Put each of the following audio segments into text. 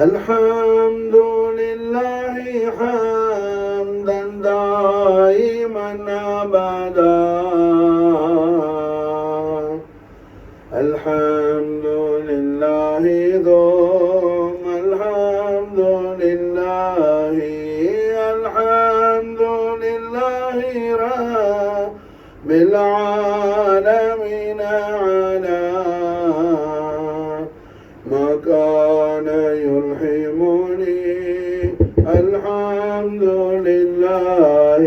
الحمد لله حمدا دائما أبدا. الحمد لله ثم الحمد لله. الحمد لله رب العالمين على ما كان يلهمني. الحمد لله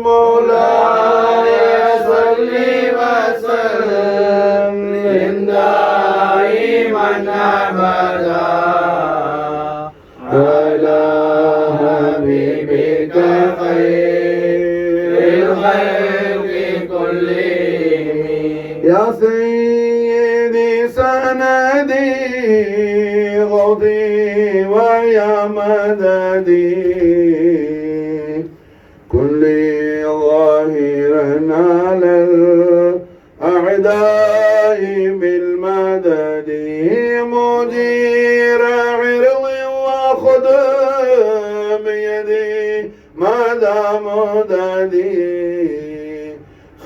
مولاي صل وسلم دائما أبدا على حبيبك خير الخلق كلهم. يا سيدي سندي غوثي ويا مددي كل ظاهرا على الأعداء بالمدد. مدير عرض وخذ بيدي مدى مددي.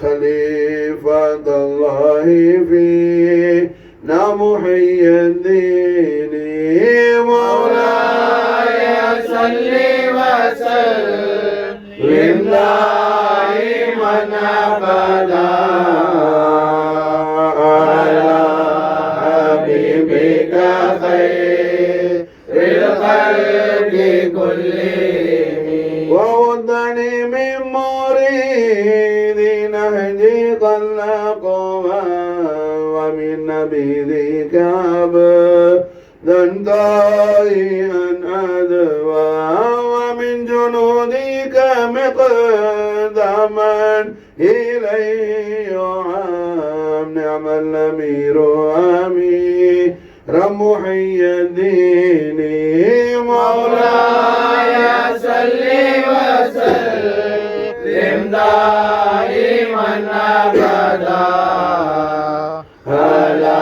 خليفة الله فينا محي الدين. مولاي صل وسلم دائما أبدا على حبيبك خير الخلق كلهم. وودني من مريد نهجي قلقوا ومن نبيذك أبدا طائعا أدوى ومن جنودك مقدما إليه يعام. نعم الأمير أمير محي الدين. مولاي صل وسلم دائما أبدا على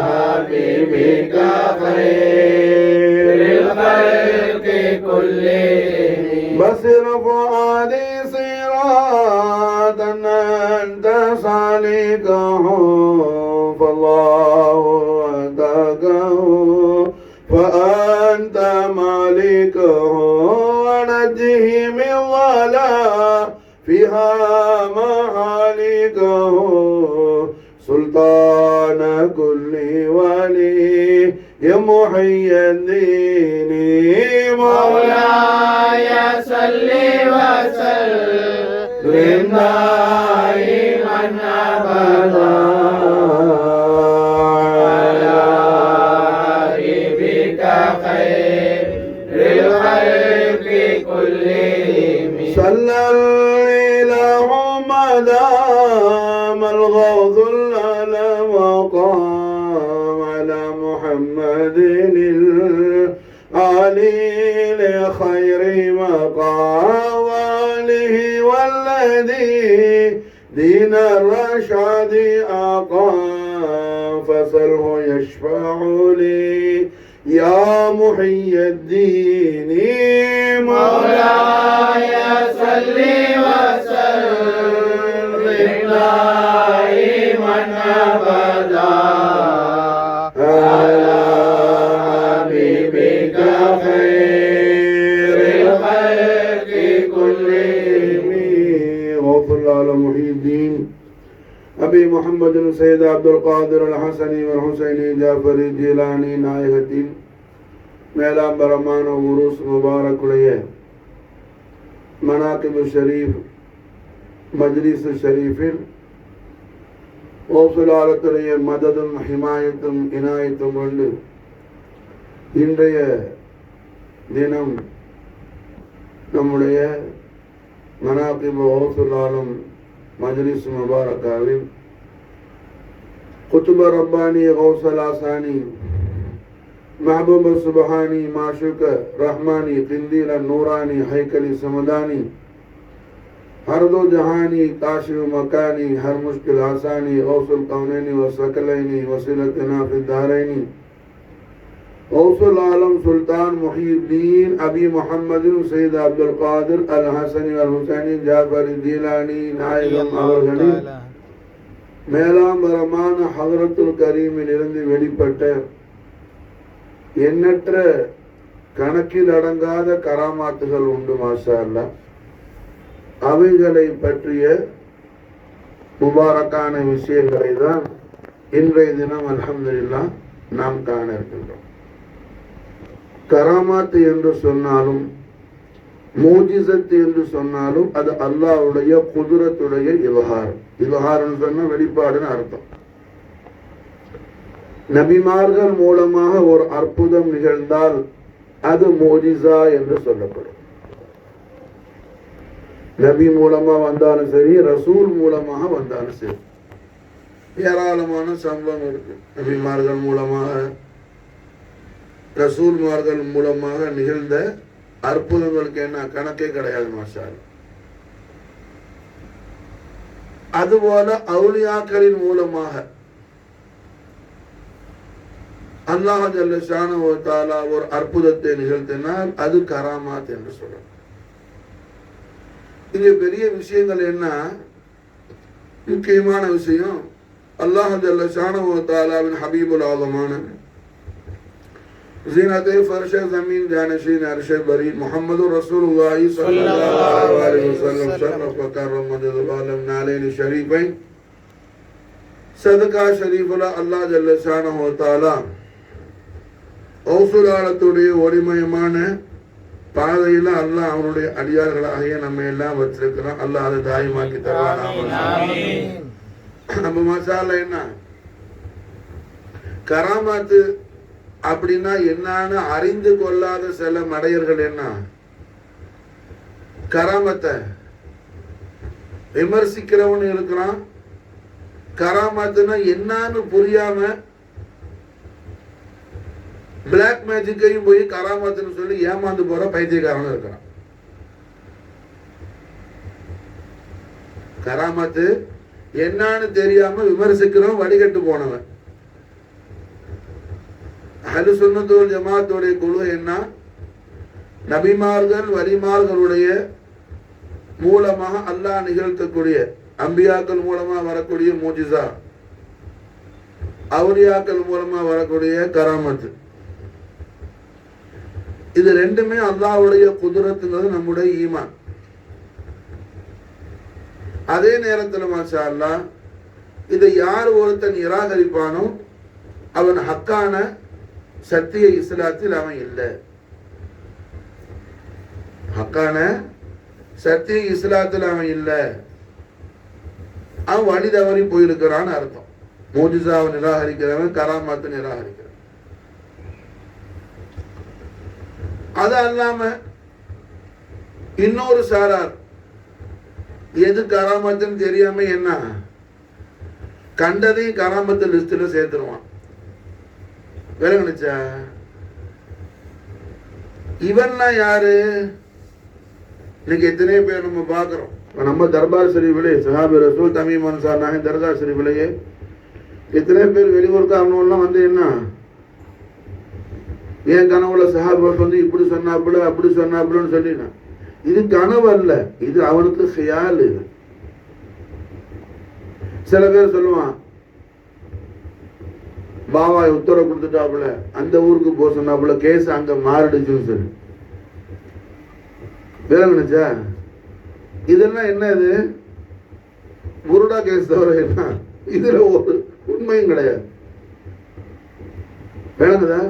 حبيبك خير الخلق كلهم. بصر فؤادي صراطا أنت سالكه فالله أتاكه فأنت مالكه. ونجه من ظلام فيها محالكه سلطان كل ولي يا محي الدين. مولاي صل وسلم دائما أبدا على حبيبك خير الخلق كلهم. صلى الإله مدام الغوث وقام على محمد العلي لخير مقام وآله والذي دين الرشاد أقام. فسله يشفع لي يا محي الدين. مولاي صل وسلم دائما أبدا على حبيبك خير الخلق كلهم. غفر الله على محي الدين أبي محمد سيد عبد القادر الحسني والحسيني جعفر الجيلاني நாயகத்தின் மேலாம்பரமான உருஸ் முபாரக்குடைய மனாகிபு ஷரீஃப் மஜ்லிஸ் ஷரீஃபில் ஓசுலாலத்துடைய மததும் ஹிமாயத்தும் இனாயத்தும் கொண்டு இன்றைய தினம் நம்முடைய மனாகிபு ஓசுலாலும் மஜ்லிஸ் முபாரக்காவில் குத்துப ரப்பானி கௌசல் ஆசானி महबूब सुबहानी माशुक रहमानी किंदील नूरानी हैकली समदानी हर दो जहानी काशिफ मकानी हर मुश्किल आसानी गौसुल कौनैनी व सकलैनी वसीलतना फिद दारैनी गौसुल आलम सुल्तान मुहीउद्दीन अबी मुहम्मद सैयद अब्दुल कादिर अल हसनी अल हुसैनी जाफर जीलानी நாயகம் அவர்களின் மேலாம்பரமான ஹதரத்துல் கரீமிலிருந்து வெளிப்பட்ட எண்ணற்ற கணக்கில் அடங்காத கராமாத்துகள் உண்டு மாஷா அல்லாஹ். அவைகளை பற்றிய முபாரக்கான விஷயங்களை தான் இன்றைய தினம் அல்ஹம்துலில்லாஹ் நாம் காண இருக்கின்றோம். கராமாத்து என்று சொன்னாலும் மூஜிசத் என்று சொன்னாலும் அது அல்லாஹ்வுடைய குதுரத்துடைய இல்ஹார். இல்ஹார்னு சொன்னா வெளிப்பாடுன்னு அர்த்தம். நபிமார்கள் மூலமாக ஒரு அற்புதம் நிகழ்ந்தால் அது மோஜிசா என்று சொல்லப்படும். நபி மூலமா வந்தாலும் சரி, ரசூல் மூலமாக வந்தாலும் சரி, ஏராளமான சம்பவம் இருக்கு. நபிமார்கள் மூலமாக, ரசூல்மார்கள் மூலமாக நிகழ்ந்த அற்புதங்களுக்கு என்ன கணக்கே கிடையாது மாஷா அல்லாஹ். அதுபோல அவுலியாக்களின் மூலமாக அல்லாஹ் ஜல்ல ஷானஹு வ தஆலா ஒரு அற்புதத்தை நிகழ்த்தினால் அது கராமாத் என்று சொல்லலாம். இங்கே பெரிய விஷயங்கள் என்ன, முக்கியமான விஷயம், அல்லாஹ் ஜல்ல ஷானஹு வ தஆலாவின் ஹபீபுல் ஆலமான ज़ीनत-ए फर्श ज़मीन जानशीन अर्श बरीद मुहम्मदुर रसूलुल्लाह सल्लल्लाहु अलैहि वसल्लम शर्रफ व करम मदद आलम नालेन शरीफैन सदका शरीफुल अल्लाह जल्ल ஷானஹு வ தஆலா ஔசுலாலத்துடைய ஒளிமயமான பாதையில அல்லாஹ் அவனுடைய அடியார்களாகிய நம்ம எல்லாம் வச்சிருக்கிறான். அல்லாஹ் அதை தாயமாக்கி தருவான். நம்ம மசாலா என்ன கராமாத்து அப்படின்னா என்னன்னு அறிந்து கொள்ளாத சில மடையர்கள் என்ன கராமத்தை விமர்சிக்கிறவன் இருக்கிறான். கராமத்துனா என்னன்னு புரியாம பிளாக் மேஜிக்கையும் போய் கராமத்துன்னு சொல்லி ஏமாந்து போற பைத்தியக்காரனும் இருக்கிறான். கராமத்து என்னன்னு தெரியாம விமர்சிக்கிறவன் வடிகட்டு போனவன். அஹ்லு சுன்னத் வல் ஜமாஅத்துடைய கொள்கை என்ன, நபிமார்கள் வலிமார்களுடைய மூலமாக அல்லாஹ் நிகழ்த்தக்கூடிய அம்பியாக்கள் மூலமா வரக்கூடிய மூஜிசா, அவுலியாக்கள் மூலமா வரக்கூடிய கராமத்து, இது ரெண்டுமே அல்லாஹ்வுடைய குதுரத்துங்கிறது நம்முடைய ஈமான். அதே நேரத்தில் மாஷா அல்லாஹ் இதை யார் ஒருத்தன் நிராகரிப்பானோ அவன் ஹக்கான சத்திய இஸ்லாத்தில் அவன் இல்லை. ஹக்கான சத்திய இஸ்லாத்தில் அவன் இல்லை, அவன் வழி தவறி போயிருக்கிறான்னு அர்த்தம். மோஜிசாவை நிராகரிக்கிறவன் கராமாத்தை நிராகரிக்கிறான். அது அல்லாம இன்னொரு சாரார் எது கராமத்துன்னு தெரியாம என்ன கண்டதையும் கராமத்து லிஸ்ட்ல சேர்த்துருவான். விளங்குச்சா? இவன்லாம் யாரு? இன்னைக்கு எத்தனையோ பேர் நம்ம பார்க்கிறோம். நம்ம தர்பார் ஷரீஃபிலே சஹாபி ரசூல் தமீம் அன்சார் நாயகம் தர்கா ஷரீஃபிலேயே எத்தனை பேர் வெளியூர்காரனெல்லாம் வந்து என்ன என் கனவுல சஹாபிகள் வந்து இப்படி சொன்னாப்புல அப்படி சொன்னாப்புலன்னு சொல்லினா, இது கனவு அல்ல, இது அவனுக்கு ஹியால். இது சில பேர் சொல்லுவான், பாபா உத்தரவு கொடுத்துட்டாப்புல அந்த ஊருக்கு போக சொன்னாப்புல கேஸ் அங்க மாறிடுச்சுன்னு சொல்லி. விளங்குச்சா? இதெல்லாம் என்ன, இது புருடா கேஸ் தவிர என்ன இதுல ஒரு உண்மையும் கிடையாது. விளங்குதா?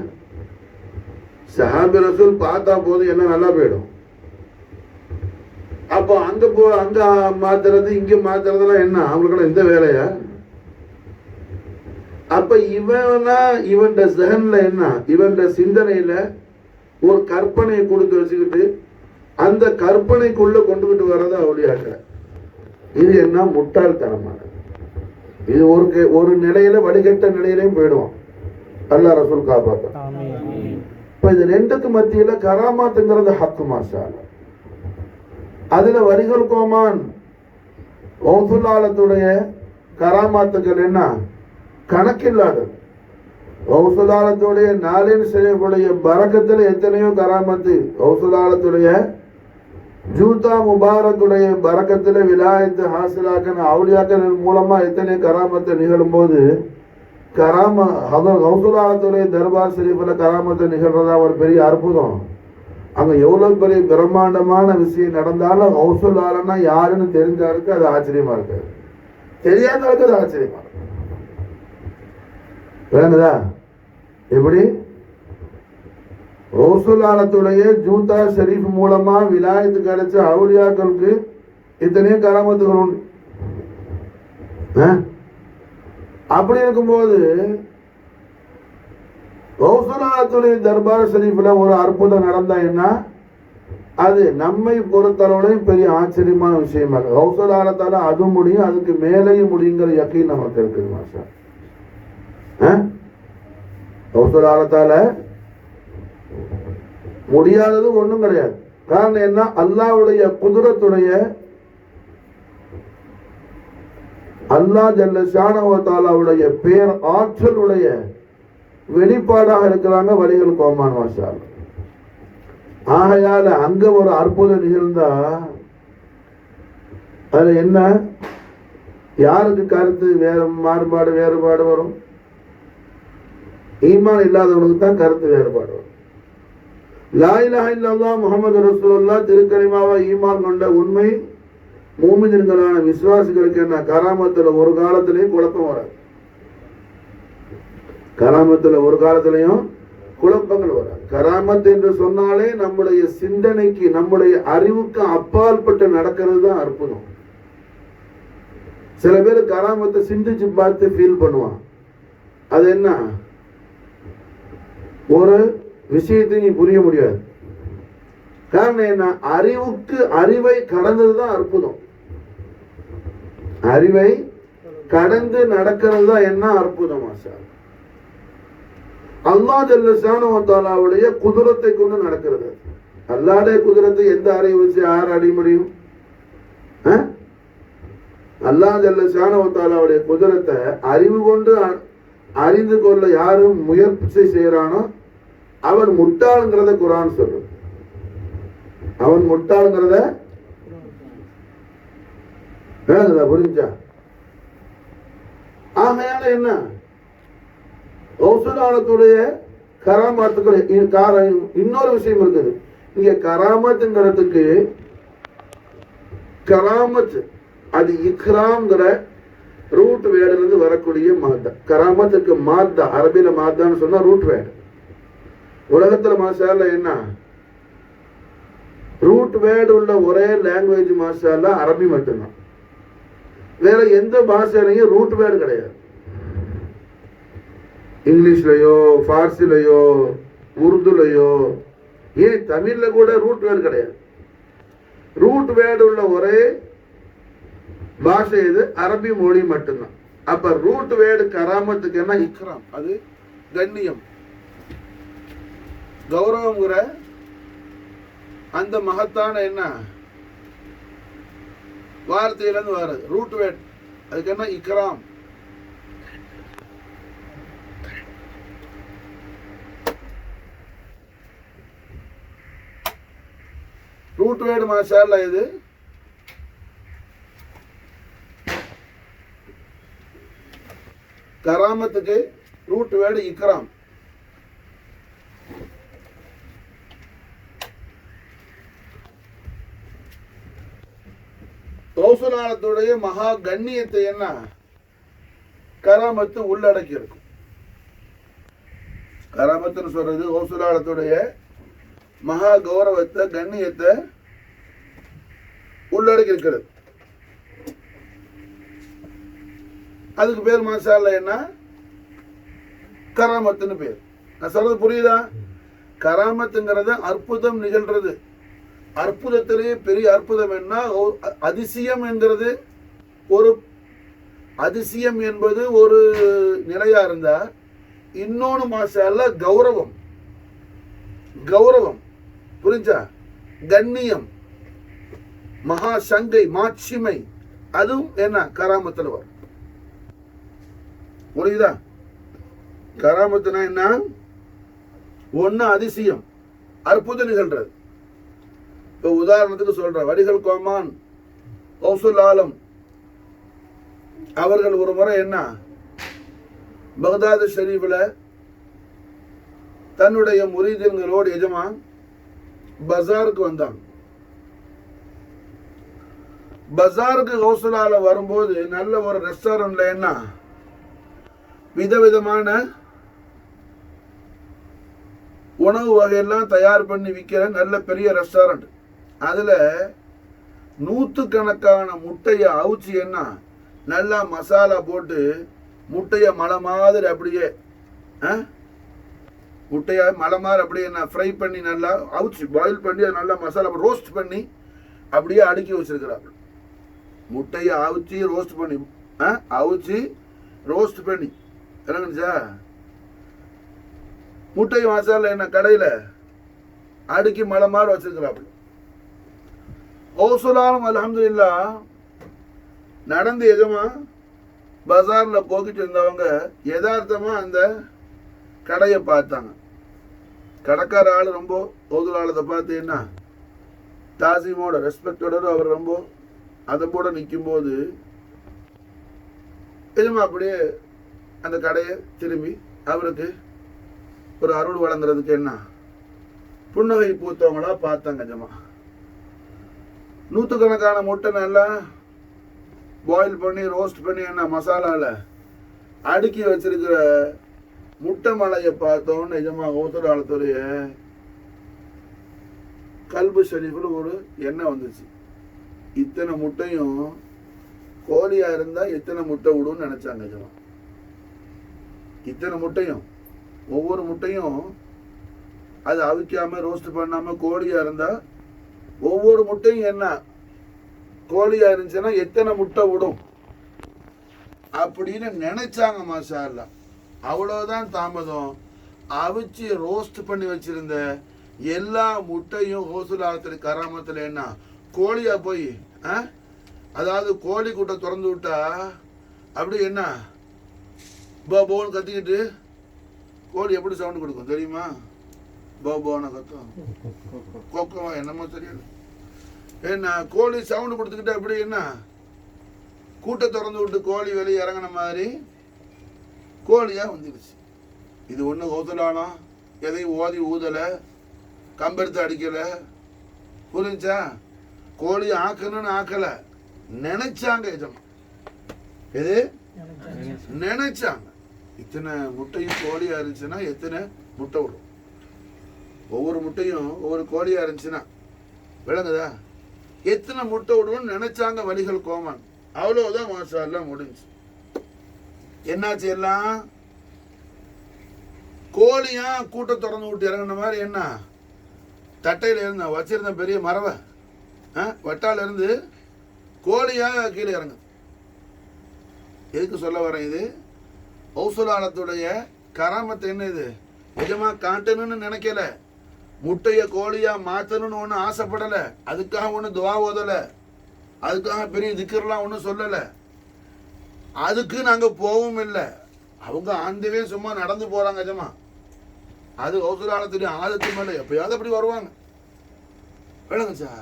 சஹாபி ரசூல் பார்த்தா போதும் எல்லாம் நல்லா போயிடும். அப்போ அங்க மாத்துறது இங்க மாத்துறதுலாம் என்ன அவங்களுக்கு எந்த வேலையா? அப்ப இவன் ஜஹன்ல என்ன, இவன் சிந்தனையில ஒரு கற்பனையை கொடுத்து வச்சுக்கிட்டு அந்த கற்பனைக்குள்ள கொண்டுகிட்டு வர்றது அவுலியாக்கள். இது என்ன முட்டாள்தனமானது. இது ஒரு நிலையில வடிகட்ட நிலையிலையும் போயிடுவோம். அல்லாஹ் ரசூல் காப்பாத்த. இப்ப இது ரெண்டுக்கு மத்தியில கராமாத்துங்கிறது ஹக்கு மாஷா அல்லாஹ். அதுல வரிகள் கோமான் கௌசுல்லாலத்துடைய கராமாத்துக்கள் என்ன கணக்கில்லாதது. கௌசுலாலத்துடைய நாளில் செய்யக்கூடிய பரக்கத்தில் எத்தனையோ கராமத்து. கௌசுலாலத்துடைய ஜூதா முபாரக்குடைய பரக்கத்தில் விலாயத்து ஹாசிலாக்கன அவுலியாக்கள் மூலமா எத்தனை கராமத்தை நிகழும் போது கௌசுலாலத்துடைய தர்பார் ஷரீஃபில் கராமத்தை நிகழ்றதா ஒரு பெரிய அற்புதம். அங்க எவ்வளவு பெரிய பிரம்மாண்டமான விஷயம் நடந்தாலும் கௌசுலாலன்னா யாருன்னு தெரிஞ்சாருக்கு அது ஆச்சரியமா இருக்காது, தெரியாதவருக்கு அது ஆச்சரியமா இருக்கு. வேணுதா? எப்படி கௌசுலாலத்துடைய ஜூதா ஷரீஃப் மூலமா விலாயத்து கிடைச்ச அவுலியாக்களுக்கு இத்தனையோ கராமத்துகள் உண்டு. அப்படி இருக்கும்போது கௌசுலாலத்துடைய தர்பார் ஷரீஃப்ல ஒரு அற்புதம் நடந்தா என்ன, அது நம்மை பொறுத்தளவுலையும் பெரிய ஆச்சரியமான விஷயமா இருக்கு. கௌசுலாலத்தால அது முடியும், அதுக்கு மேலேயும் முடியுங்கிற யக்கீன் நமக்கு இருக்குது. மாஷா கௌசுலாலத்தால முடியாதது ஒண்ணும் கிடையாது. காரணம் என்ன, அல்லாஹ்வுடைய குதுரத்துடைய அல்லாஹ் ஜல்ல ஷானஹு வ தஆலாவுடைய பேர் ஆற்றலுடைய வெளிப்பாடாக இருக்கிறாங்க வலிகள் கோமான். மாஷா அல்லாஹ். ஆகையால அங்க ஒரு அற்புதம் நிகழ்ந்தா அது என்ன, யாருக்கு கருத்து வேறுபாடு வரும்? ஈமான் இல்லாதவனுக்கு தான் கருத்து வேறுபாடு வரும். லா இலாஹ இல்லல்லாஹ் முஹம்மது ரசூலுல்லாஹ் திருக்கலிமாவா ஈமான் கொண்ட உண்மை மூமின்களான விசுவாசிகளுக்கு என்ன, கராமத்துல ஒரு காலத்திலையும் குழப்பம் வராது. கராமத்துல ஒரு காலத்திலையும் குழப்பங்கள் வராது. கராமத் என்று சொன்னாலே நம்முடைய சிந்தனைக்கு நம்முடைய அறிவுக்கு அப்பாற்பட்டு நடக்கிறது தான் அற்புதம். சில பேர் கராமத்தை சிந்திச்சு பார்த்து ஃபீல் பண்ணுவான். அது என்ன, ஒரு விஷயத்தை நீ புரிய முடியாது. காரணம் என்ன, அறிவை கடந்ததுதான் அற்புதம். அறிவை கடந்து நடக்கிறது தான் என்ன அற்புதம். அல்லாஹ் ஜல்ல ஷானஹு வ தஆலாவுடைய குதுரத்தை கொண்டு நடக்கிறது. அல்லாஹ்வுடைய குதுரத்தை எந்த அறிவு வச்சு யார் அடைய முடியும்? அல்லாஹ் ஜல்ல ஷானஹு வ தஆலாவுடைய குதுரத்தை அறிவு கொண்டு அறிந்து கொள்ள யாரும் முயற்சி செய்யறானோ அவன் முட்டாளுங்கிறத குர்ஆன் சொல்லும். அவன் முட்டாளுங்கிறத புரிஞ்சா? ஆகையால என்ன, கௌசுலாலத்துடைய கராமாத்துக்கள் இன்னொரு விஷயம் இருக்குது. இங்க கராமத்துங்கிறதுக்கு கராமத் அது இக்ராம்ங்கிற ரூட் வேர்டுல இருந்து வரக்கூடிய மாத்தா. கராமத்துக்கு மாத்தா, அரபில மாத்தான்னு சொன்னா ரூட் வேர்டு. உலகத்துல மாஷால்ல என்ன, ரூட் வேர்டு உள்ள ஒரே லாங்குவேஜ் மாஷால்ல அரபி மட்டும்தான். வேற எந்த பாஷையிலையும் ரூட் வேர்டு கிடையாது. இங்கிலீஷ்லயோ பார்சிலையோ உருதுலையோ ஏன் தமிழ்ல கூட ரூட் வேர்டு கிடையாது. ரூட் வேர்டு உள்ள ஒரே பாஷை இது அரபி மொழி மட்டும்தான். அப்ப ரூட் வேர்டு கராமத்துக்கு என்ன, இக்ராம், அது கண்ணியம், கௌரவங்கிற அந்த மகத்தான என்ன வார்த்தையிலிருந்து வர்றது ரூட் வேர்ட். அதுக்கு என்ன, இக்ராம். ரூட் வேர்டு மாஷால்லா இது கராமத்துக்கு ரூட் வேர்டு இக்ராம். கௌசுலாலத்துடைய மகா கண்ணியத்தை என்ன கராமத்து உள்ளடக்கி இருக்கும். கராமத்துன்னு சொல்றது கௌசுலாலத்துடைய மகா கௌரவத்தை கண்ணியத்தை உள்ளடக்கி இருக்கிறது. அதுக்கு பேர் மாஷால்லா என்ன, கராமத்துன்னு பேர். நான் சொல்றது புரியுதா? கராமத்துங்கிறது அற்புதம் நிகழ்றது. அற்புதத்திலேயே பெரிய அற்புதம் என்ன, அதிசயம் என்கிறது. ஒரு அதிசயம் என்பது ஒரு நிலையா இருந்தா இன்னொன்னு மாஷால்லா கௌரவம். கௌரவம் புரிஞ்சா, கண்ணியம், மகா சங்கை, மாட்சிமை, அதுவும் என்ன கராமத்துல வரும். புரியுதா? கராமத்துனா என்ன? ஒண்ணு அதிசயம், அற்புதம் நிகழ்றது. இப்ப உதாரணத்துக்கு சொல்ற வடிகள் கோமான் கௌசுல் ஆலம் அவர்கள் ஒரு முறை என்ன பக்தாது ஷரீஃப்ல தன்னுடைய முரீதீன்களோடு எஜமான் பஜாருக்கு வந்தாங்க. பஜாருக்கு கௌசுல் ஆலம் வரும்போது நல்ல ஒரு ரெஸ்டாரண்ட்ல என்ன விதவிதமான உணவு வகையெல்லாம் தயார் பண்ணி விற்கிற நல்ல பெரிய ரெஸ்டாரண்ட். அதுல 100கணக்கான முட்டையை அவிச்சு என்ன நல்லா மசாலா போட்டு முட்டையை மலை மாதிரி அப்படியே முட்டையை மலை மாதிரி அப்படியே என்ன ஃப்ரை பண்ணி நல்லா அவிச்சு பாயில் பண்ணி அதை நல்லா மசாலா ரோஸ்ட் பண்ணி அப்படியே அடுக்கி வச்சிருக்கிறாங்க. முட்டையை அவிச்சு ரோஸ்ட் பண்ணி அவிச்சு ரோஸ்ட் பண்ணி என்னங்கச்சா முட்டை மசாலா என்ன கடையில அடுக்கி மலை மாதிரி வச்சிருக்கிறாப்புல. கௌசுல் அல்ஹம்துலில்லாஹ் நடந்து எஜமா பஜார்ல போக்கிட்டு இருந்தவங்க யதார்த்தமா அந்த கடையை பார்த்தாங்க. கடைக்கார ஆள் ரொம்ப கௌசுல் ஆலத்தை பார்த்து என்ன தாசிமோட ரெஸ்பெக்டோட அவர் ரொம்ப அதை போட நிற்கும் போது எஜமா அப்படியே அந்த கடையை திரும்பி அவருக்கு ஒரு அருள் வழங்குறதுக்கு என்ன புன்னகை பூத்தவங்களா பார்த்தாங்க. எஜமா 100கணக்கான முட்டை நல்லா பாயில் பண்ணி ரோஸ்ட் பண்ணி என்ன மசாலால அடுக்கி வச்சிருக்கிற முட்டை மலையை பார்த்தோன்னு நிஜமா கௌசுல் ஆலத்துடைய கல்பு ஷரீஃபில் ஒரு எண்ணெய் வந்துச்சு. இத்தனை முட்டையும் கோழியா இருந்தா எத்தனை முட்டை விடும்னு நினைச்சாங்க. நிஜமா இத்தனை முட்டையும் ஒவ்வொரு முட்டையும் அது அவிக்காம ரோஸ்ட் பண்ணாம கோழியா இருந்தா ஒவ்வொரு முட்டையும் என்ன கோழியா இருந்துச்சுன்னா எத்தனை முட்டை விடும் அப்படின்னு நினைச்சாங்க. மாஷா அல்லாஹ் அவ்வளவுதான் தாமதம். அவிச்சு ரோஸ்ட் பண்ணி வச்சிருந்த எல்லா முட்டையும் கௌசுல் ஆலத்துடைய கராமத்துல என்ன கோழியா போய் அதாவது கோழி கூட்டை திறந்து விட்டா அப்படி என்ன போன்னு கத்திக்கிட்டு கோழி எப்படி சவுண்ட் கொடுக்கும் தெரியுமா? போன கத்தும் கொக்கமா என்னமோ தெரியல. என்ன கோழி சவுண்ட் கொடுத்துக்கிட்டு அப்படி என்ன கூட்டை திறந்து விட்டு கோழி வெளியே இறங்கின மாதிரி கோழியா வந்துடுச்சு. இது ஒண்ணு கௌசுல் ஆலம் எதையும் ஓதி ஊதலை, கம்பெடுத்து அடிக்கல, புரிஞ்சா? கோழி ஆக்கணும்னு ஆக்கல, நினைச்சாங்க. எஜமா எது நினைச்சாங்க. இத்தனை முட்டையும் கோழியா இருந்துச்சுன்னா எத்தனை முட்டை விடும்? ஒவ்வொரு முட்டையும் ஒவ்வொரு கோழியா இருந்துச்சுன்னா விளங்குதா எத்தனை முட்டை விடுவோம்னு நினைச்சாங்க வலிகள் கோமான். அவ்வளவுதான் மாஷா அல்லாஹ் முடிஞ்சு. என்னாச்சு? எல்லாம் கோழியா கூட்ட திறந்து விட்டு இறங்கின மாதிரி என்ன தட்டையில இருந்த வச்சிருந்த பெரிய மரவை வட்டால இருந்து கோழியா கீழே இறங்கு. எதுக்கு சொல்ல வரேன்? இது கௌசுல் ஆலத்துடைய கராமத்து. என்ன இது? நிஜமா காட்டணும்னு நினைக்கல, முட்டைய கோழியா மாத்தணும்னு ஒண்ணு ஆசைப்படல, அதுக்காக ஒண்ணு துவா ஓதல, அதுக்காக பெரிய திக்கர்லாம் ஒன்றும் சொல்லல, அதுக்கு நாங்க போகவும் இல்லை. அவங்க ஆண்டவே சும்மா நடந்து போறாங்க. நிஜமா அது கௌசுல் ஆலத்துடைய ஆதத்து மேல எப்பயாவது அப்படி வருவாங்க. விளங்குச்சா?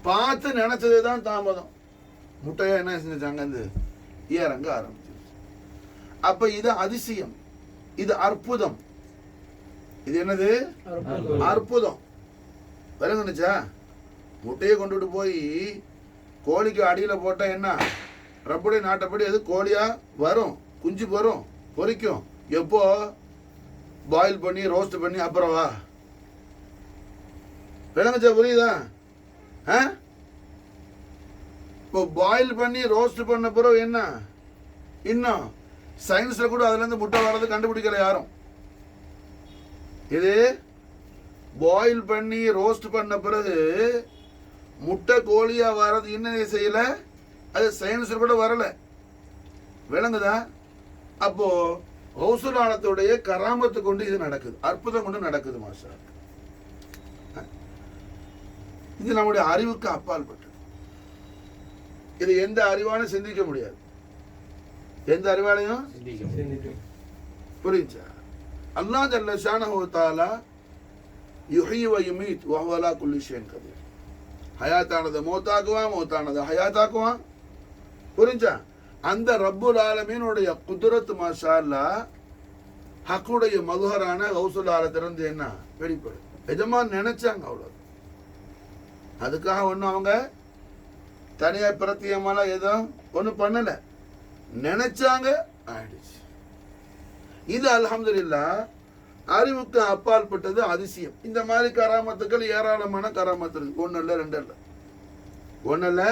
பார்த்து நினைச்சதுதான் தாமதம். முட்டையா என்ன செஞ்சாங்க? இந்த இறங்க ஆரம்பிச்சிருச்சு. அப்ப இது அதிசயம், இது அற்புதம். இது என்னது? அற்புதம். விளங்குச்சா? முட்டையை கொண்டுட்டு போய் கோழிக்கு அடியில போட்டா என்ன ரப்புடைய நாட்டப்படி அது கோழியா வரும், குஞ்சு வரும், பொரிக்கும். எப்போ? பாயில் பண்ணி ரோஸ்ட் பண்ணி அப்புறம் வா. விளங்குச்சா? புரியுதா? இப்போ பாயில் பண்ணி ரோஸ்ட் பண்ண பிறகு என்ன இன்னும் சயின்ஸ்ல கூட அதுல இருந்து முட்டை வர்றது கண்டுபிடிக்கல யாரும். இது பாயில் பண்ணி ரோஸ்ட் பண்ண பிறகு முட்டை கோழியா வர்றது இன்னும் செய்யல, அது சயின்ஸ்ல கூட வரல. விளங்குதா? அப்போ கௌசுல் ஆலத்துடைய கராமத்து கொண்டு இது நடக்குது, அற்புதம் கொண்டு நடக்குது. மாஷா இது நம்முடைய அறிவுக்கு அப்பால் பட்டு, இது எந்த அறிவாலும் சிந்திக்க முடியாது. எந்த அறிவாலையும் புரிஞ்சா? அல்லாஹ் ஜல்ல ஷானஹு வ தஆலா யுஹ்யி வ யுமீத் வ ஹுவ அலா குல்லி ஷைஇன் கதீர். ஹயாத்தானதை மௌத்தாக்குவான், மௌத்தானதை ஹயாத்தாக்குவான். புரிஞ்சா? அந்த ரப்புல் ஆலமீனுடைய குத்ரத் மாஷா அல்லாஹ் ஹக்குடைய மதுஹரான கௌசுல் ஆலத்திலிருந்து என்ன வெளிப்படும். எஜமான் நினைச்சாங்க அவ்வளோ. அதுக்காக ஒன்றும் அவங்க தனியா பிரத்தியமெல்லாம் எதுவும் ஒன்றும் பண்ணலை, நினைச்சாங்க ஆயிடுச்சு. இது அல்ஹம்துலில்லாஹ் அறிவுக்கு அப்பாற்பட்டது அதிசயம். இந்த மாதிரி கராமத்துக்கள் ஏராளமான கராமத்து இருக்கு. ஒன்னு இல்ல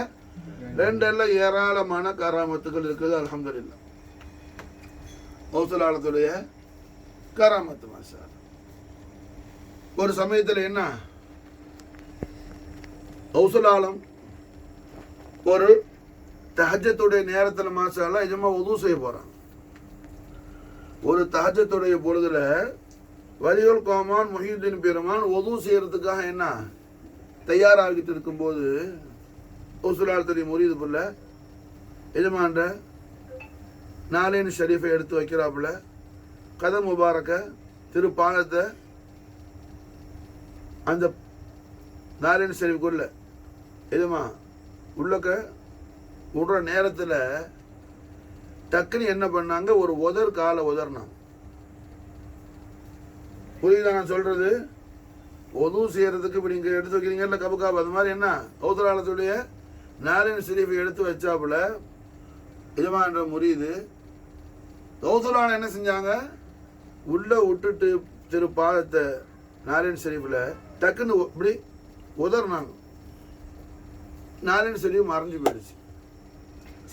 ரெண்டு இல்ல ஏராளமான கராமத்துக்கள் இருக்குது. அல்ஹம்துலில்லாஹ் கௌசுலாலத்துடைய கராமத்து மாஷா. ஒரு சமயத்தில் என்ன கௌசுலாலம் ஒரு தஹஜ்ஜத்துடைய நேரத்தில் மாஷா அல்லாஹ் எஜமா உது செய்ய போறாங்க. ஒரு தஹஜ்ஜத்துடைய பொழுதுல வலியுல் கோமான் முஹியுத்தீன் பெருமான் உது செய்யறதுக்காக என்ன தயாராகிட்டு இருக்கும்போது கௌசுலாலத்துடைய முரீது புள்ள எஜமான்ற நாலேன் ஷரீஃபை எடுத்து வைக்கிறாப்புல கதம் முபாரக்க திருப்பாலத்தை அந்த நாலேன் ஷரீஃபுக்குள்ள எஜமா உள்ளக்க விடுற நேரத்தில் டக்குன்னு என்ன பண்ணாங்க, ஒரு உதர் காலை உதர்னாங்க. புரியுதா நான் சொல்றது? உது செய்யறதுக்கு இப்படி நீங்க எடுத்து வைக்கிறீங்கல்ல கபுக்காப், அது மாதிரி என்ன கௌசுலாலத்துடைய நாராயண ஷரீஃபை எடுத்து வச்சாப்புல எஜமான்ற முரீது கௌசுலான என்ன செஞ்சாங்க, உள்ள விட்டுட்டு திரு பாதத்தை நாராயண ஷரீஃபில் டக்குன்னு இப்படி உதர்னாங்க. நாராயண ஷரீஃப் மறைஞ்சு போயிடுச்சு.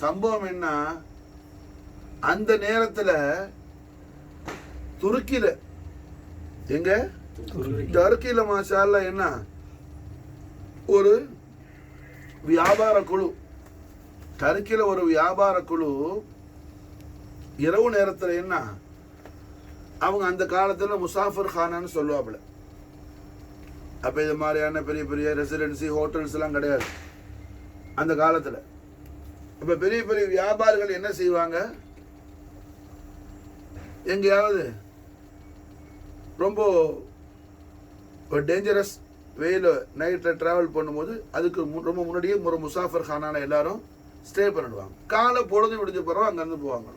சம்பவம் என்ன, அந்த நேரத்தில் துருக்கியில எங்க டர்க்கியில மாஷா அல்லாஹ் என்ன ஒரு வியாபார குழு, டர்க்கியில ஒரு வியாபார குழு இரவு நேரத்தில் என்ன அவங்க அந்த காலத்தில் முசாஃபர் கானான்னு சொல்லுவாப்புல. அப்போ இது மாதிரியான பெரிய பெரிய ரெசிடென்சி ஹோட்டல்ஸ் எல்லாம் கிடையாது அந்த காலத்தில். அப்போ பெரிய பெரிய வியாபாரிகள் என்ன செய்வாங்க, எங்கேயாவது ரொம்ப டேஞ்சரஸ் வெயில் நைட்டில் ட்ராவல் பண்ணும்போது அதுக்கு ரொம்ப முன்னாடியே ஒரு முசாஃபர் கானான எல்லாரும் ஸ்டே பண்ணிடுவாங்க. காலை பொழுது விடிஞ்ச பிறகு அங்கேருந்து போவாங்க.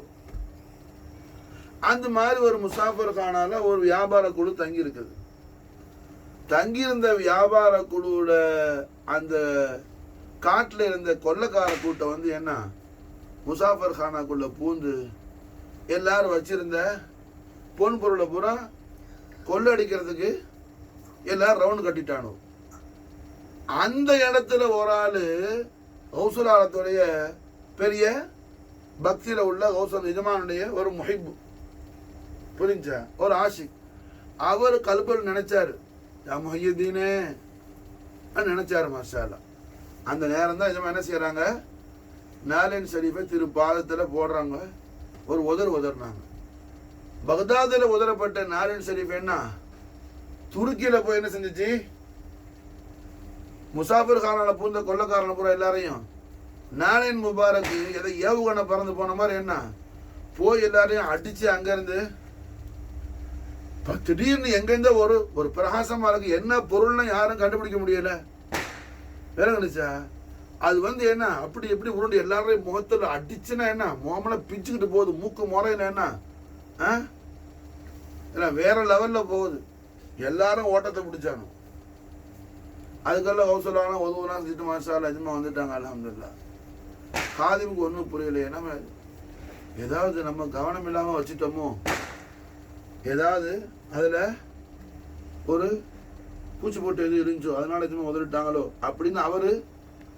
அந்த மாதிரி ஒரு முசாஃபர் கானால ஒரு வியாபார குழு தங்கி இருக்குது. தங்கியிருந்த வியாபார குழுவோட அந்த காட்டில் இருந்த கொள்ளைக்கார கூட்டம் வந்து என்ன முசாஃபர் கானாக்குள்ள பூந்து எல்லாரும் வச்சிருந்த பொன் பொருளை பூரா கொள்ளடிக்கிறதுக்கு எல்லாரும் ரவுண்ட் கட்டிட்டானோ. அந்த இடத்துல ஒரு ஆளு கௌசுலாலத்துடைய பெரிய பக்தியில உள்ள கௌசல் எஜமானுடைய ஒரு முஹிப், புரிஞ்சா, ஒரு ஆஷிக். அவர் கல்பல் நினைச்சாரு, முஹியுத்தீனே நினைச்சாரு மாஷா அல்லாஹ். அந்த நேரம் தான் எஜமா என்ன செய்யறாங்க, நாலேன் ஷரீஃபை திரு பாதத்தில் போடுறாங்க. ஒரு உதர்னாங்க. பக்தாதில் உதரப்பட்ட நாலேன் ஷரீஃப் என்ன துருக்கியில போய் என்ன செஞ்சிச்சு, முசாஃபிர் கானால பூந்த கொள்ளக்காரன பூரா எல்லாரையும் நாலேன் முபாரக் எதை ஏவுகணை பறந்து போன மாதிரி என்ன போய் எல்லாரையும் அடிச்சு அங்கிருந்து திடீர்னு எங்கிருந்த ஒரு பிரகாசமா இருக்கு, என்ன பொருள்னு யாரும் கண்டுபிடிக்க முடியல. வேற நினைச்சா அது வந்து என்ன அப்படி எப்படி உருண்டு எல்லாரையும் முகத்துல அடிச்சுன்னா என்ன முகமெல பிச்சுக்கிட்டு போகுது, மூக்கு முறையில என்ன வேற லெவல்ல போகுது. எல்லாரும் ஓட்டத்தை பிடிச்சானு. அதுக்கெல்லாம் கௌசலான உதவுலாம் செஞ்சுட்டு மாஷா அல்லாஹ் எஜமா வந்துட்டாங்க. அல்ஹம்துலில்லாஹ். காதிமுக்கு ஒன்றும் புரியல. ஏன்னா ஏதாவது நம்ம கவனம் இல்லாம வச்சுட்டோமோ, ஏதாவது அதுல ஒரு பூச்சி போட்டு எது இருந்துச்சோ அதனால எதுவும் உதவிட்டாங்களோ அப்படின்னு அவரு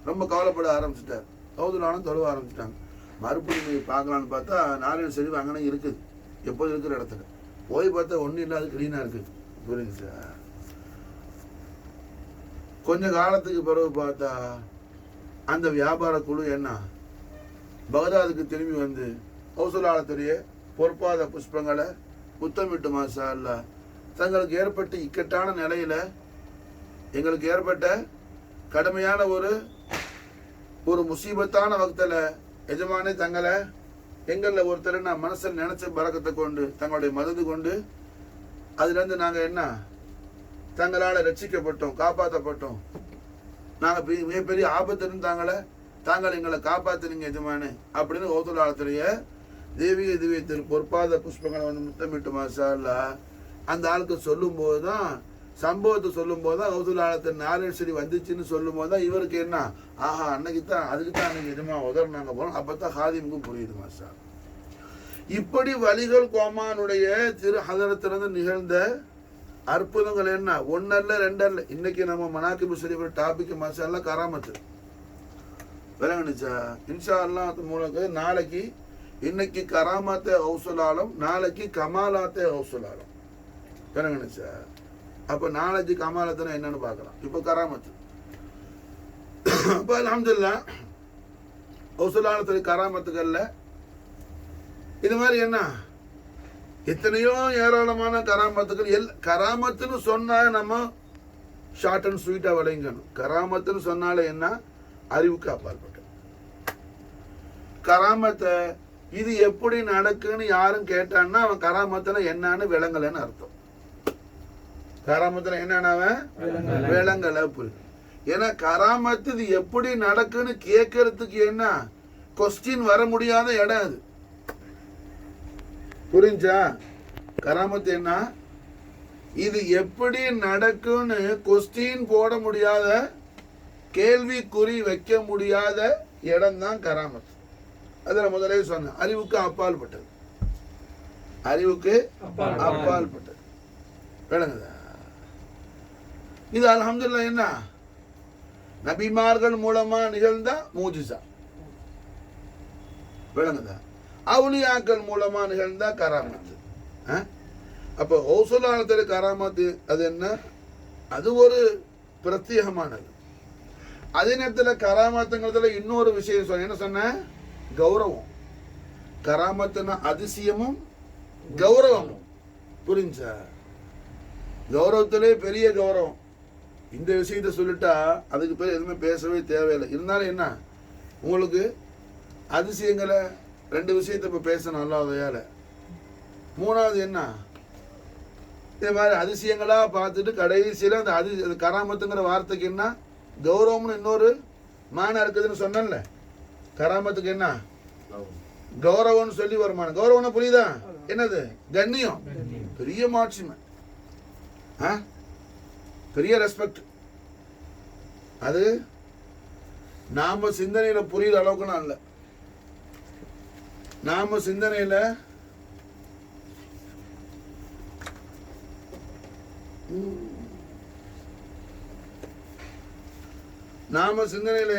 ரொம்ப கவலைப்பட ஆரம்பிச்சுட்டார். கௌதுலானும் தொழுவ ஆரம்பிச்சுட்டாங்க. மறுபடியும் பார்க்கலான்னு பார்த்தா நாராயண ஷரீஃப் அங்கனே இருக்குது, எப்போது இருக்கிற இடத்துல. போய் பார்த்தா ஒன்றும் இல்லாத கிளீனாக இருக்குது. புரியுது சார். கொஞ்ச காலத்துக்கு பிறகு பார்த்தா அந்த வியாபார குழு என்ன பகதாதுக்கு திரும்பி வந்து கௌசுலாலத்துடைய பொற்பாத புஷ்பங்களை முத்தமிட்டு மாஷா அல்லாஹ் தங்களுக்கு ஏற்பட்ட இக்கட்டான நிலையில எங்களுக்கு ஏற்பட்ட கடுமையான ஒரு முசீபத்தான வக்தில் எஜமானே தங்களை எங்களில் ஒருத்தர் என்ன மனசில் நினைச்ச பறக்கத்தை கொண்டு தங்களுடைய மதது கொண்டு அதுலேருந்து நாங்கள் என்ன தங்களால் ரட்சிக்கப்பட்டோம், காப்பாற்றப்பட்டோம். நாங்கள் மிகப்பெரிய ஆபத்து இருந்தாங்களே, தாங்கள் எங்களை காப்பாற்றுனீங்க எஜமானே அப்படின்னு கௌசலாலத்திலேயே தேவிய திவ்யத்தில் பொற்பாத புஷ்பங்களை வந்து முத்தமிட்டு மாஷா அல்லாஹ் அந்த ஆளுக்கு சொல்லும்போது தான், சம்பவத்தை சொல்லும் போது தான் கௌசலாலத்தின் நாரேஸ்வரி வந்துச்சுன்னு சொல்லும் போது தான் இவருக்கு என்ன, ஆஹா அன்னைக்கு தான் அதுக்கு தான் அன்னைக்கு எஜமா உதறினாங்க போனோம். அப்போ தான் ஹாதிமுக்கும் புரியுது மாஷா. இப்படி வலிகள் கோமானுடைய திரு ஹதரத்திலிருந்து நிகழ்ந்த அற்புதங்கள் என்ன, ஒன்னல்ல ரெண்டல்ல. இன்னைக்கு நம்ம மனாக்கிபு ஷரீஃப் டாபிக் மாஷா அல்லாஹ் கராமத்து விளங்குனுச்சா. இன்ஷா அல்லாஹ் மூலக்கு நாளைக்கு இன்னைக்கு கராமத்தே ஹவுசுலாலும், நாளைக்கு கமாலாத்தே ஹவுசுலாலும் விளங்குனுச்சா. அப்போ நாளைக்கு கமாலத்துனா என்னன்னு பார்க்கலாம். இப்போ கராமத்து. அப்போ அல்ஹம்துலில்லாஹ் ஹவுசுலாலத்துல கராமத்துக்கள்ல இது மாதிரி என்ன எத்தனையோ ஏராளமான கராமத்துக்கள். கராமத்துன்னு சொன்னா நம்ம ஷார்ட் அண்ட் ஸ்வீட்டா விளைங்கணும். கராமத்துன்னு சொன்னாலே என்ன, அறிவுக்கு அப்பாற்பட்ட கராமத்தை. இது எப்படி நடக்குன்னு யாரும் கேட்டான்னா அவன் கராமத்துல என்னன்னு விளங்கலன்னு அர்த்தம். கராமத்துல என்னன்னு விளங்கல புரியுது. ஏன்னா கராமத்து இது எப்படி நடக்குன்னு கேட்கறதுக்கு என்ன கொஸ்டின் வர முடியாத இடம் அது. புரிஞ்சா? கராமத்து என்ன, இது எப்படி நடக்குன்னு கொஸ்டின் போட முடியாத, கேள்விக்குறி வைக்க முடியாத இடம் தான் கராமத்து. அதில் முதலே சொன்ன அறிவுக்கு அப்பால் பட்டது, அறிவுக்கு அப்பால் பட்டது விளங்குதா. இது அல்ஹம்துலில்லாஹ் என்ன நபிமார்கள் மூலமா நிகழ்ந்த மூஜிசா விளங்குதா. அவுலியாக்கள் மூலமா நிகழ்ந்தா கராமத்து. அப்போ ஹவுசுலாலத்துல கராமத்து அது என்ன, அது ஒரு பிரத்யேகமானது. அதே நேரத்தில் கராமத்துங்கிறதுல இன்னொரு விஷயம் சொன்ன, என்ன சொன்ன, கௌரவம். கராமத்துனா அதிசயமும் கௌரவமும். புரிஞ்சா? கௌரவத்திலே பெரிய கௌரவம். இந்த விஷயத்த சொல்லிட்டா அதுக்கு பேர் எதுவுமே பேசவே தேவையில்லை. இருந்தாலும் என்ன, உங்களுக்கு அதிசயங்களை ரெண்டு விஷயத்தை இப்போ பேசணும் அல்லாஹ்வையால. மூணாவது என்ன, இதே மாதிரி அதிசயங்களாக பார்த்துட்டு கடைசியில் அந்த கராமத்துங்கிற வார்த்தைக்கு என்ன கௌரவம்னு இன்னொரு மானம் இருக்குதுன்னு சொன்னேன்ல. கராமத்துக்கு என்ன கௌரவம்னு சொல்லி வருமானம். கௌரவம்னா புரியுதா, என்னது கண்ணியம், பெரிய மாட்சிமை, பெரிய ரெஸ்பெக்ட். அது நாம சிந்தனையில புரியுற அளவுக்கு நான் இல்லை. நாம சிந்தனையில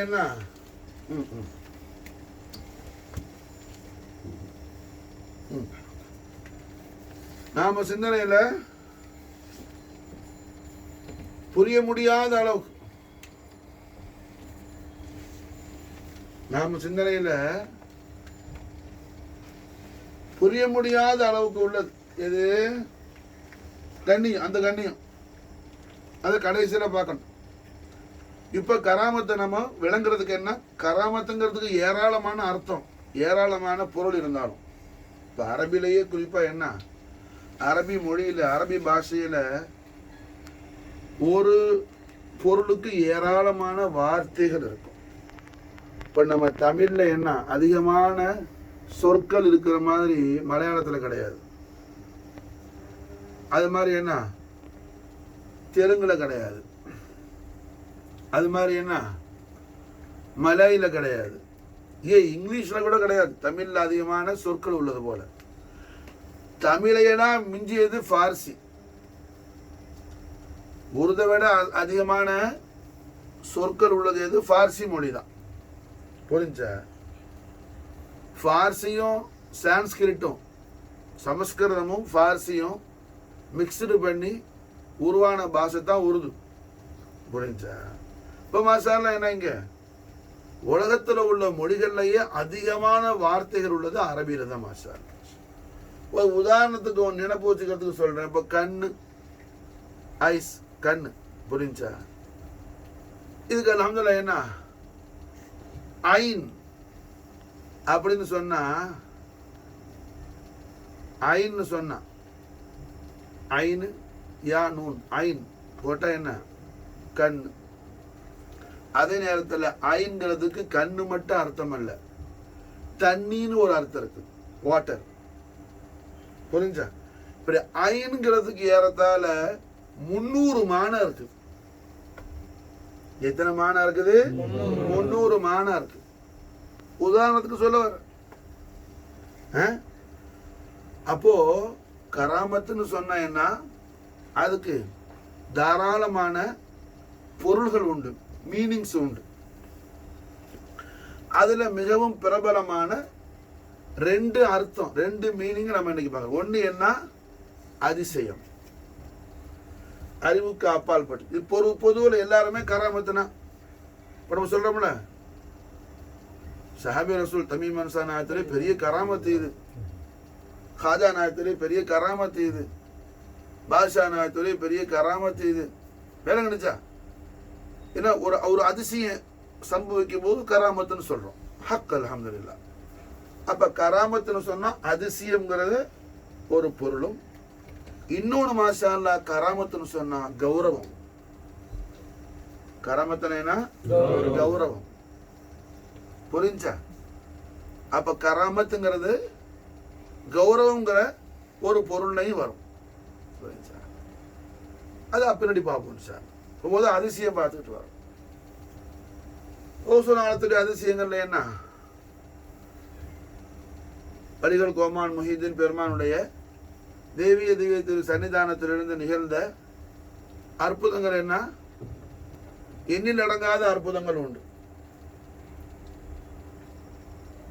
என்ன நாம சிந்தனையில புரிய முடியாத அளவுக்கு, நாம சிந்தனையில புரிய முடியாத அளவுக்கு உள்ளது எது, கண்ணியம். அந்த கண்ணியம் அதை கடைசியில பார்க்கணும். இப்ப கராமத்தை நம்ம விளங்குறதுக்கு என்ன, கராமத்துங்கிறதுக்கு ஏராளமான அர்த்தம், ஏராளமான பொருள் இருந்தாலும் இப்ப அரபிலேயே குறிப்பா என்ன, அரபி மொழியில, அரபி பாஷையில ஒரு பொருளுக்கு ஏராளமான வார்த்தைகள் இருக்கும். இப்ப நம்ம தமிழ்ல என்ன அதிகமான சொற்கள் இருக்கிற மாதிரி மலையாளத்துல கிடையாது. அது மாதிரி என்ன தெலுங்குல கிடையாது. அது மாதிரி என்ன மலையில கிடையாது. இங்கிலீஷ்ல கூட கிடையாது. தமிழ்ல அதிகமான சொற்கள் உள்ளது போல. தமிழையனா மிஞ்சியது பார்சி. உருதை விட அதிகமான சொற்கள் உள்ளது எது, பார்சி மொழி தான். புரிஞ்சா? பார்சியும் சான்ஸ்கிரிட்டும் சமஸ்கிருதமும் பார்சியும் மிக்சடு பண்ணி உருவான பாஷை தான் உருது. புரிஞ்சா? இப்போ மாசாலாம் என்ன, இங்க உலகத்தில் உள்ள மொழிகள்லயே அதிகமான வார்த்தைகள் உள்ளது அரபியில தான் மாஷா. ஒரு உதாரணத்துக்கு ஒன்று நினைப்பு வச்சுக்கிறதுக்கு சொல்றேன். இப்போ கண்ணு, ஐஸ், கண்ணு. புரிஞ்சா? இதுக்கு அல்ஹம்துலில்லாஹ் என்ன ஐன் அப்படின்னு சொன்னா ஐன்னு சொன்னா ஐனு யா நூன் ஐன் போட்டா என்ன கண்ணு. அதே நேரத்தில் ஐங்கிறதுக்கு கண்ணு மட்டும் அர்த்தம் அல்ல, தண்ணின்னு ஒரு அர்த்தம் இருக்கு, வாட்டர். புரிஞ்சா? இப்படி ஐன்கிறதுக்கு ஏறத்தால 300 மானா இருக்கு. எத்தனை மானா இருக்குது? 300 மானா இருக்கு. உதாரணத்துக்கு சொல்ல வர, அப்போ கராமத்துன்னு சொன்னா என்ன, அதுக்கு தாராளமான பொருள்கள் உண்டு, மீனிங்ஸ் உண்டு. அதுல மிகவும் பிரபலமான 2 அர்த்தம், 2 மீனிங் நம்ம இன்னைக்கு பார்க்கறோம். ஒண்ணு என்ன, அதிசயம், அறிவுக்கு அப்பால் பட்டு. இப்போ பொதுவில் எல்லாருமே கராமத்துனா இப்போ நம்ம சொல்றோம்ல, சஹாபி ரசூல் தமீம் அன்சாரி நாயகத்திலே பெரிய கராமத்து இது, காஜா நாயகத்திலே பெரிய கராமத்து இது, பாஷா நாயகத்திலே பெரிய கராமத்து இது. வேலை கிடைச்சா ஏன்னா ஒரு அதிசயம் சம்பவிக்கும் போது கராமத்துன்னு சொல்றோம். ஹக் அல்ஹம்துலில்லாஹ். அப்ப கராமத்துன்னு சொன்னா அதிசயம்ங்கிறது ஒரு பொருளும், இன்னொன்று மாஷா அல்லாஹ் கராமத்துன்னு சொன்னா கௌரவம். கராமத்துனா கௌரவம். புரிஞ்சா? அப்ப கராமத்துங்கிறது கௌரவங்கிற ஒரு பொருள்லையும் வரும். புரிஞ்சா? அது பின்னாடி பார்ப்போம் சார். போது அதிசயம் பார்த்துட்டு வரும். ஓசுநாளத்துடைய அதிசயங்கள்ல என்ன, வலிகள் கோமான் முஹிதீன் பெருமானுடைய தேவிய திவ்ய திரு சன்னிதானத்திலிருந்து நிகழ்ந்த அற்புதங்கள் என்ன, எண்ணில் அடங்காத அற்புதங்கள் உண்டு.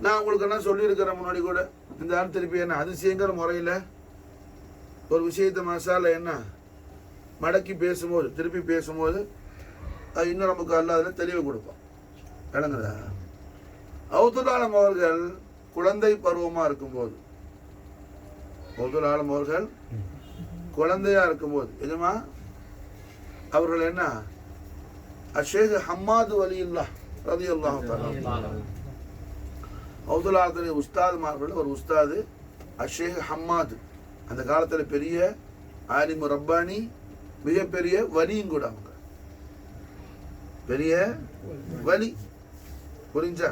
நான் உங்களுக்கு என்ன சொல்லியிருக்கிறேன் முன்னாடி கூட. இந்த ஆள் திருப்பி என்ன அதிசயங்கிற முறையில் ஒரு விஷயத்தை மசாலா என்ன மடக்கி பேசும்போது, திருப்பி பேசும்போது அது இன்னும் நமக்கு அல்லாத தெளிவு கொடுப்போம். விளங்குதா? அவுதுல் ஆலம் அவர்கள் குழந்தை பருவமா இருக்கும்போது, அவுதுல் ஆலம் அவர்கள் குழந்தையா இருக்கும்போது எஜமா அவர்கள் என்ன, ஷேக் ஹம்மாது வலியுல்லாஹ் ரலியல்லாஹு தஆலா, அவுதுல் ஆலத்துடைய உஸ்தாதுமார்கள் ஒரு உஸ்தாது ஷேக் ஹம்மாது. அந்த காலத்தில் பெரிய ஆலிமு ரப்பானி, மிகப்பெரிய வலியும் கூட, அவங்க பெரிய வலி. புரிஞ்சா?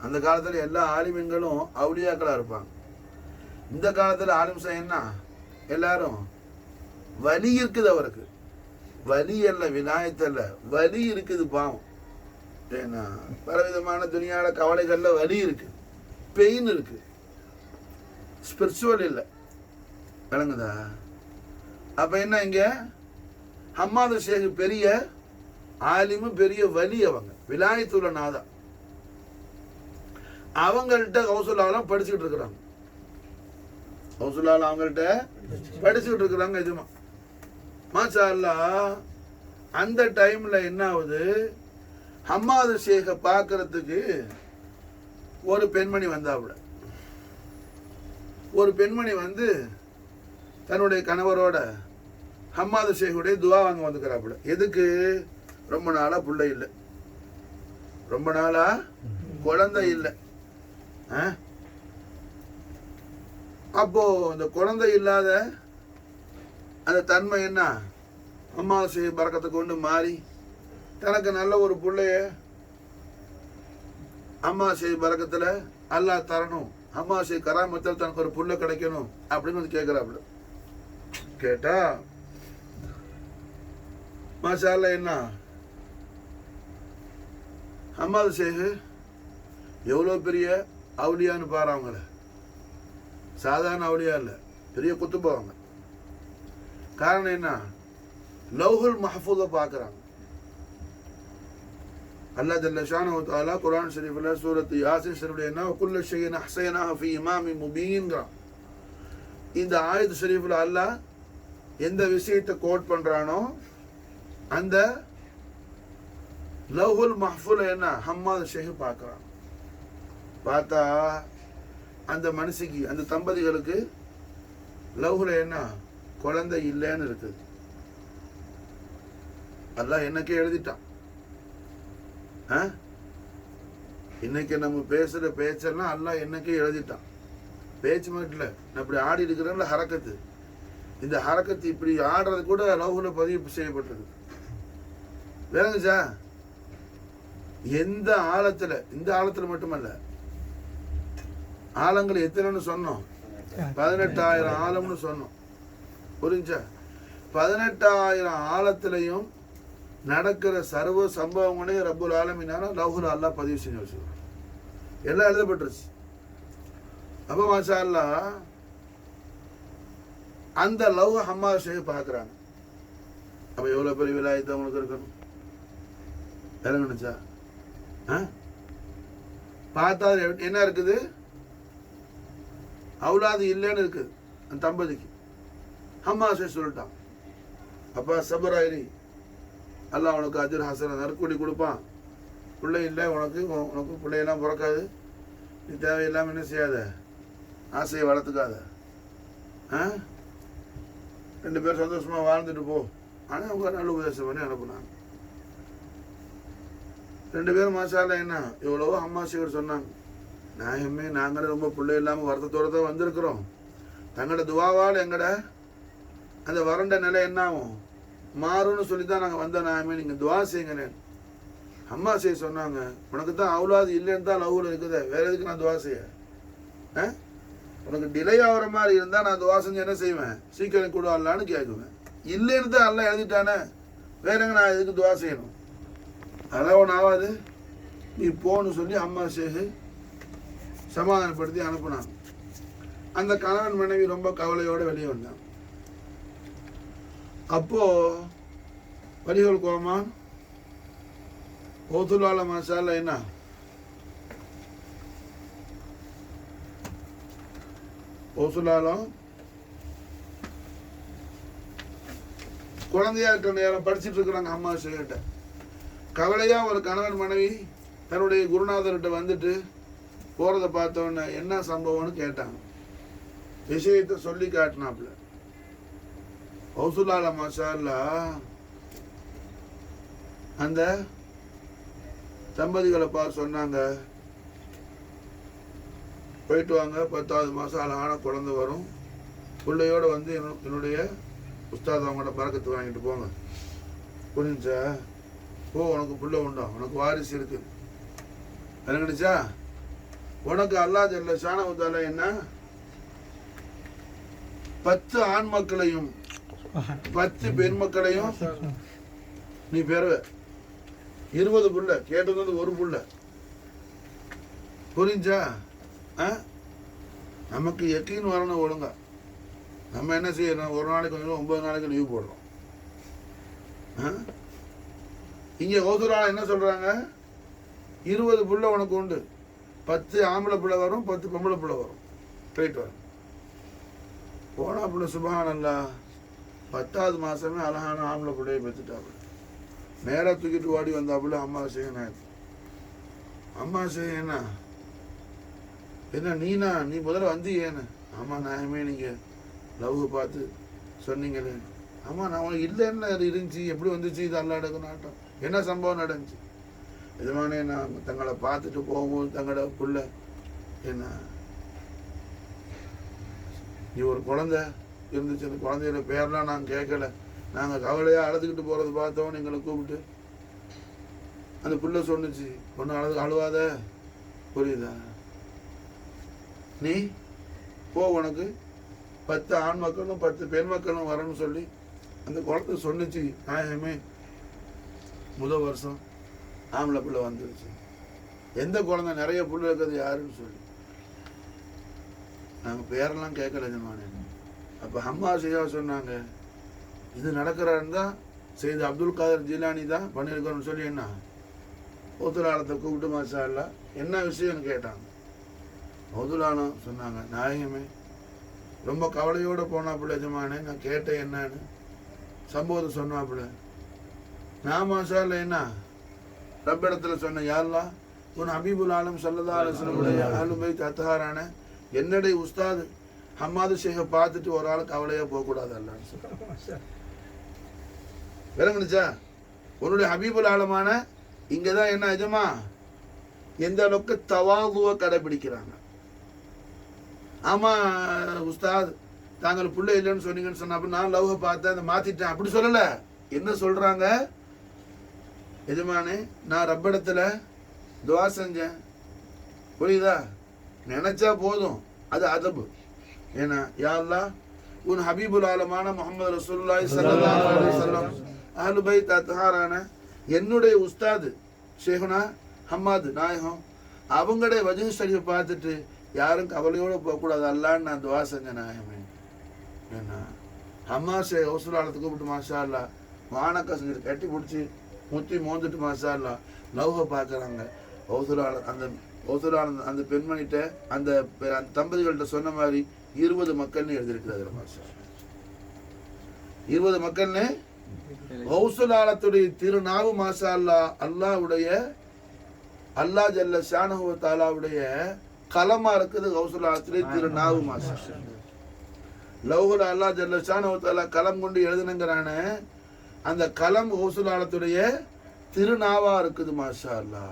அந்த காலத்துல எல்லா ஆலிம்களும் அவுலியாக்களா இருப்பாங்க. இந்த காலத்துல ஆலிம் என்ன, எல்லாரும் வலி இருக்குது, அவருக்கு வலி அல்ல, விநாயகத்தல்ல, வலி இருக்குது. பாவம், ஏன்னா பலவிதமான துணியால கவலைகள்ல வலி இருக்கு, பெயின் இருக்கு, ஸ்பிரிச்சுவல் இல்லை. விளங்குதா? அப்ப என்ன, இங்க ஹம்மாது ஷேக் பெரிய ஆலிமு, பெரிய வலி, அவங்க விலாயத்துள்ள நாதா. அவங்கள்ட்ட கௌசுல்லாலாம் படிச்சுக்கிட்டு இருக்கிறாங்க. கௌசுல்லால அவங்கள்ட்ட படிச்சுக்கிட்டு இருக்கிறாங்க. எஜமா மாஷா அல்லாஹ். அந்த டைம்ல என்ன ஆகுது, ஹம்மாது ஷேக பார்க்கறதுக்கு ஒரு பெண்மணி வந்தாப்புல. ஒரு பெண்மணி வந்து தன்னுடைய கணவரோட ஹம்மாது ஷேகுடைய துவா வாங்க வந்துக்கிறாப்புல. எதுக்கு? ரொம்ப நாளா பிள்ளை இல்லை, ரொம்ப நாளா குழந்தை இல்லை. அப்போ இந்த குழந்தை இல்லாத அந்த தன்மை என்ன, ஹம்மாது ஷேக் பரக்கத்தை கொண்டு மாறி தனக்கு நல்ல ஒரு பிள்ளைய ஹம்மாது ஷேக் பரக்கத்துல அல்லாஹ் தரணும், ஹம்மாது ஷேக் கராமத்தில் தனக்கு ஒரு புள்ள கிடைக்கணும் அப்படின்னு வந்து கேட்கிறாப்புல. கேட்டா மாஷா அல்லாஹ் என்ன, ஹம்மாது ஷேக் எவ்வளோ பெரிய அவுலியான்னு பாரு. அவங்கள சாதாரண அவுலியா இல்லை, பெரிய குத்துபவங்க. காரணம் என்ன, லௌஹுல் மஹ்ஃபூஸை பார்க்குறாங்க. அல்லாஹ் ஜல்ல ஷானஹு வ தஆலா குர்ஆன் ஷரீஃபில் சூரத் யாசின் ஷரீஃபில் என்ன, குல்ல ஷைஇன் அஹ்ஸைனாஹு ஃபீ இமாமின் முபீன்ங்கிறான். இந்த ஆயத் ஷரீஃபில் அல்லாஹ் எந்த விஷயத்தை கோட் பண்றானோ அந்த லௌஹுல் மஹ்ஃபூல என்ன ஹம்மாது ஷேக் பார்க்குறான். பார்த்தா அந்த மனுஷிக்கு, அந்த தம்பதிகளுக்கு லவ்ல என்ன குழந்தை இல்லைன்னு இருக்குது. அல்லாஹ் என்னக்கே எழுதிட்டான். இன்னைக்கு நம்ம பேசுற பேச்செல்லாம் அல்லாஹ் என்னக்கே எழுதிட்டான். பேச்சு மட்டும் இல்லை, நான் இப்படி ஆடி இருக்கிறேன்ல ஹரக்கத்து, இந்த ஹரக்கத்து இப்படி ஆடுறது கூட லவ்ஹுல பதிவு செய்யப்பட்டது. விளங்குச்சா? எந்த ஆழத்துல, இந்த ஆழத்துல மட்டுமல்ல, ஆழங்கள் எத்தனைன்னு சொன்னோம், 18,000 ஆழம்னு சொன்னோம். புரிஞ்சா? 18,000 ஆழத்திலையும் நடக்கிற சர்வ சம்பவங்களையும் ரப்புல் ஆலமீனால லவ்ஹுல அல்லாஹ் பதிவு செஞ்சு வச்சுருவான். எல்லாம் எழுதப்பட்டுருச்சு. அப்போ மாஷா அல்லாஹ் அந்த லவ் ஹம்மாஸ் ஷேக் பார்க்குறாங்க. அப்போ எவ்வளோ பெரிய விலாயத்தை அவங்களுக்கு இருக்கணும். இறங்குனுச்சா? பார்த்தா என்ன இருக்குது, அவுலாது இல்லைன்னு இருக்குது அந்த தம்பதிக்கு. ஹம்மாஸ் சொல்லிட்டான், அப்பா சபராயிரி, அல்லாஹ் உனக்கு அஜர் ஹசன நற்கூலி கொடுப்பான். பிள்ளை இல்லை உனக்கு, உனக்கு பிள்ளையெல்லாம் பிறக்காது, நீ தேவையில்லாமல் என்ன செய்யாத, ஆசையை வளர்த்துக்காத, 2 பேர் சந்தோஷமாக வாழ்ந்துட்டு போ. ஆனால் அவங்க நல்ல உபதேசம் பண்ணி அனுப்புனாங்க. 2 பேரும் மாஷால்ல என்ன எவ்வளவோ அம்மா சேகர் சொன்னாங்க, நாயமே நாங்களே ரொம்ப பிள்ளை இல்லாமல் வருத்தத்தோடு தான் வந்திருக்கிறோம், தங்களோட துவாவால் எங்கட அந்த வறண்ட நிலை என்ன ஆகும் மாறும்னு சொல்லி தான் நாங்கள் வந்தோம், நாயமே நீங்கள் துவா செய்யுங்கண்ணே. அம்மா செய்ய சொன்னாங்க, உனக்கு தான் அவ்வளோது இல்லைன்னு தான் லவ்வில் இருக்குது, வேற எதுக்கு நான் துவா செய்ய? உனக்கு டிலே ஆகிற மாதிரி இருந்தால் நான் துவா செஞ்சு என்ன செய்வேன், சீக்கிரம் கூட அல்லான்னு கேட்குவேன். இல்லைன்னு தான் எல்லாம் எழுதிட்டானே, வேற எங்க நான் எதுக்கு துவா செய்யணும்? அதெல்லாம் ஒன்றும் ஆகாது, நீ போன்னு சொல்லி அம்மா சேகு சமாதானப்படுத்தி அனுப்புனாங்க. அந்த கணவன் மனைவி ரொம்ப கவலையோடு வெளியே வந்தாங்க. அப்போ வலிகள் கோமா ஓத்துலால மாசால என்ன ஓசுலாலும் குழந்தையா இருக்கிற நேரம் படிச்சுட்டு இருக்கிறாங்க. அம்மா கிட்ட கவலையா ஒரு கணவன் மனைவி தன்னுடைய குருநாதர்கிட்ட வந்துட்டு போறதை பார்த்தோன்னே என்ன சம்பவம்னு கேட்டாங்க. விஷயத்தை சொல்லி காட்டினாப்புல ஹவுசுல்லால மாஷால்லா அந்த தம்பதிகளை பார்த்து சொன்னாங்க, போயிட்டு வாங்க, 10வது மாதம் அழகான குழந்தை வரும், பிள்ளையோடு வந்து என்னுடைய உஸ்தாத் அவங்களோட பறக்கத்து வாங்கிட்டு போங்க. புரிஞ்சா? ஓ உனக்கு பிள்ளை உண்டா, உனக்கு வாரிசு இருக்கு, விளங்குச்சா? உனக்கு அல்லாஹ் ஜல்ல ஷானஹு என்ன 10 ஆண் மக்களையும் 10 பெண் மக்களையும் நீ பெறுவ. 20 புள்ள, கேட்டது ஒரு புள்ள. புரிஞ்சா? நமக்கு யக்கீன் வரணும் ஒழுங்கா. நம்ம என்ன செய்யணும், ஒரு நாளைக்கு 9 நாளைக்கு லீவ் போடுறோம். இங்க ஓதுரால என்ன சொல்றாங்க, 20 புள்ள உனக்கு உண்டு, 10 ஆம்பளை பிள்ளை வரும், 10 பொம்பளை பிள்ளை வரும். போயிட்டு வரும். போனா பிள்ளை சுபஹானல்லாஹ் 10வது மாசமே அழகான ஆம்பளை பிள்ளையை பெற்றுட்டாப்புல. நேராக தூக்கிட்டு ஓடி வந்தாப்புல அம்மா செய்யணும். அம்மா செய்யண்ணா என்ன நீனா, நீ முதல்ல வந்து ஏன்னு? ஆமா நாயமே நீங்க லவ் பார்த்து சொன்னீங்களே. ஆமா நான் உனக்கு இல்லைன்னு இருந்துச்சு, எப்படி வந்துச்சு, இது அல்ல எடுக்க நாட்டம், என்ன சம்பவம் நடந்துச்சு? எதுமானே நான் தங்களை பார்த்துட்டு போகும்போது தங்களோட புள்ள என்ன, நீ ஒரு குழந்தை இருந்துச்சு, அந்த குழந்தையோட பேர்லாம் நாங்கள் கேட்கல, நாங்கள் கவலையாக அழுதுகிட்டு போகிறது பார்த்தோம், எங்களை கூப்பிட்டு அந்த புள்ள சொன்னிச்சு, ஒன்றும் அழுவாத, புரியுதா? நீ போ, உனக்கு 10 ஆண் மக்களும் 10 பெண் மக்களும் வரணும்னு சொல்லி அந்த குழந்தை சொன்னிச்சு. நாயகமே முதல் வருஷம் ஆம்பளை பிள்ளை வந்துருச்சு. எந்த குழந்தை நிறைய புள்ள இருக்கிறது யாருன்னு சொல்லி நாங்கள் பேரெல்லாம் கேட்கல ஜமானே. அப்போ அம்மா செய்யா சொன்னாங்க, இது நடக்கிறாருன்னு தான் செய்து அப்துல் காதர் ஜீலானி தான் பண்ணியிருக்கோன்னு சொல்லி என்ன ஓத்துலாலத்தை கூப்பிட்டு மாஷா அல்லா என்ன விஷயம்னு கேட்டாங்க. ஓதுலானம் சொன்னாங்க, நாயகமே ரொம்ப கவலையோடு போனாப்புல எஜமானே, நான் கேட்டேன் என்னன்னு சம்பவத்தை சொன்னாப்புல. நான் மாஷா அல்லா என்ன ரப்பிடத்துல சொன்னேன், யாரெல்லாம் உன் ஹபீபுல் ஆலம் ஸல்லல்லாஹு அலைஹி வஸல்லம் அஹ்லுல் பைத் அத்ஹாரான என்னுடைய உஸ்தாது ஹம்மாது ஷேகை பார்த்துட்டு ஒரு ஆள் கவலையாக போகக்கூடாது அல்லான்னு சொல்ல. விளங்குனுச்சா? உன்னுடைய ஹபீபுல் ஆலமான இங்கதான் என்ன எஜமா எந்த அளவுக்கு தவாதுவை கடைபிடிக்கிறாங்க. ஆமா உஸ்தாத் தாங்கள் பிள்ளை இல்லைன்னு சொன்னீங்கன்னு சொன்ன அப்ப நான் லவ்வை பார்த்தேன் அதை மாத்திட்டேன் அப்படி சொல்லல. என்ன சொல்றாங்க, எஜமானே நான் ரப்பிடத்துல துவா செஞ்சேன், புரியுதா, நினைச்சா போதும், அது அதபு. ஏன்னா யா அல்லாஹ் உன் ஹபீபுல் ஆலமான முஹம்மது ரசூலுல்லாஹி ஸல்லல்லாஹு அலைஹி வஸல்லம் அஹ்லு பைத் அத்ஹாரான என்னுடைய உஸ்தாது ஷேகுனா ஹம்மாது நாயகம் அவங்களுடைய வஜ்ஹ் ஷரீஃபை பார்த்துட்டு யாரும் கவலையோடு போகக்கூடாது அல்லான்னு நான் துவா செஞ்சேன் நாயகமே. ஏன்னா அம்மா ஷேக் ஹவுசுலாலத்துக்கு கூப்பிட்டு மாஷா அல்லா வானக்கா செஞ்சுட்டு கட்டி பிடிச்சி முத்தி மோந்துட்டு மாஷா அல்லா லவ்வை பார்க்குறாங்க. ஹவுசுலால அந்த ஹவுசுலால அந்த பெண்மணிகிட்ட அந்த தம்பதிகள்கிட்ட சொன்ன மாதிரி 20 மக்கள்னு எழுதியிருக்கிறாரு மாஷா. 20 மக்கள்னு ஹவுசுலாலத்துடைய திருநாவு மாஷா அல்லா அல்லாவுடைய அல்லா ஜல்ல ஷானஹு வ தஆலாவுடைய கலமா இருக்குது. ஹவுசுலாலத்துடைய திருநாவு மாஷா லவ்ஹுல் அல்லா ஜல்ல ஷானஹு வ தஆலா கலம் கொண்டு எழுதுனுங்கிறான அந்த கலம் ஹவுசுலாலத்துடைய திருநாவா இருக்குது மாஷா அல்லா.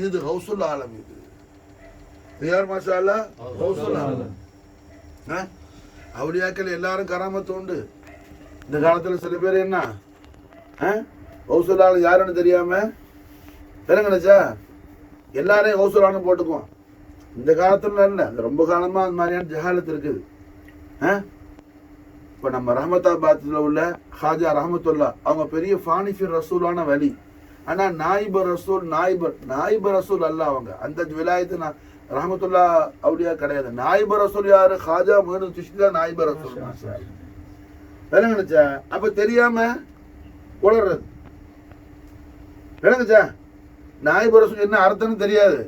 இது ஹவுசுல் ஆலம். இது யார் மாஷா அல்லா? ஹவுசுல் ஆலம். அவலியாக்கள் எல்லாரும் கராமத்து உண்டு. இந்த காலத்துல சில பேர் என்ன ஹவுசுல் ஆலம் யாருன்னு தெரியாம நினைச்சா எல்லாரையும் ஹவுசுல் ஆலம் போட்டுக்குவோம். இந்த காலத்துல இல்ல, ரொம்ப காலமா அந்த மாதிரியான ஜஹாலத்து இருக்குது. இப்ப நம்ம ரஹமதாபாத்ல உள்ள ஹாஜா ரஹமத்துல்லா அவங்க பெரிய ஃபானிஃபிர் ரசூலான வலி. ஆனா நாயிபர் ரசூல் நாயிபர் ரசூல் அல்ல. அவங்க அந்த விலாயத்து ரஹமத்துல்லா அவுலியா கிடையாது. நாயிபர் ரசூல் யாரு? ஹாஜா மொய்னுதீன் சிஷ்தி தான் நாயிபர் ரசூல். விளங்குச்சா? அப்ப தெரியாம உளறது. விளங்குச்சா? நாயிபர் ரசூல் என்ன அர்த்தம்னு தெரியாது,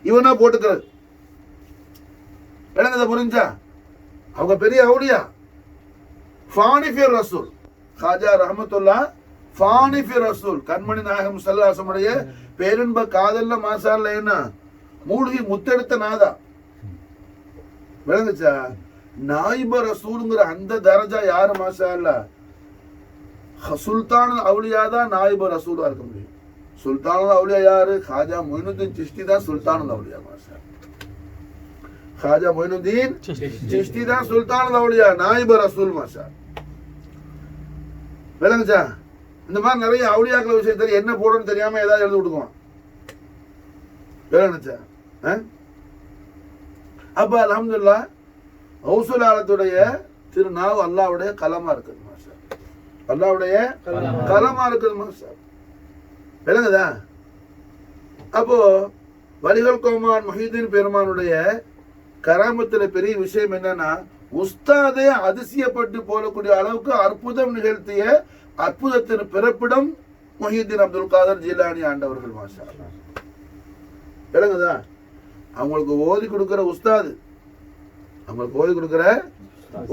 இவனா போட்டுக்கிறது. விளங்குதா? புரிஞ்சா? அவங்க பெரிய அவுலியா ஃபானிஃபிர் ரசூல் ஹாஜா ரஹமத்துல்லா ஃபானிஃபிர் ரசூல் கண்மணி நாயகம் ஸல்லல்லாஹு அலைஹி வஸல்லம் உடைய பேரின்ப காதல்ல மாஷா அல்லாஹ் என்ன மூழ்கி முத்தெடுத்த நாதா. விளங்குச்சா? நாயிப ரசூலுங்கிற அந்த தரஜா யாரு மாஷா அல்லாஹ்? சுல்தான் அவுலியா தான் நாயிப ரசூலா இருக்க முடியும். சுல்தான் அவுலியா யாரு? ஹாஜா மொய்னுதீன் சிஷ்தி தான் சுல்தான் அவுலியா. மாஷா ஹாஜா மொய்னுதீன் சிஷ்தி தான் சுல்தான் அவுலியா, நாயிப ரசூல். மாஷா விளங்குச்சா? இந்த மாதிரி நிறைய அவுலியாக்கள் விஷயத்துல என்ன போடணும்னு தெரியாம ஏதாவது எழுதி விட்டுக்குவான். விளங்குச்சா? அப்ப அல்ஹம்துலில்லாஹ் ஹவுசுல் ஆலத்துடைய திருநாவு அல்லாஹ்வுடைய கலமா இருக்குது. மாஷா அல்லாஹ்வுடைய கலமா இருக்குது. மாஷா விளங்குதா? அப்போ வலிகள் கோமான் முஹிதீன் பெருமானுடைய கராமத்துல பெரிய விஷயம் என்னன்னா உஸ்தாதே அதிசயப்பட்டு போகக்கூடிய அளவுக்கு அற்புதம் நிகழ்த்திய அற்புதத்தின் பிறப்பிடம் முஹிதீன் அப்துல் காதர் ஜிலானி ஆண்டவர்கள். மாஷா விளங்குதா? அவங்களுக்கு ஓதி கொடுக்கிற உஸ்தாது, அவங்களுக்கு ஓதி கொடுக்கிற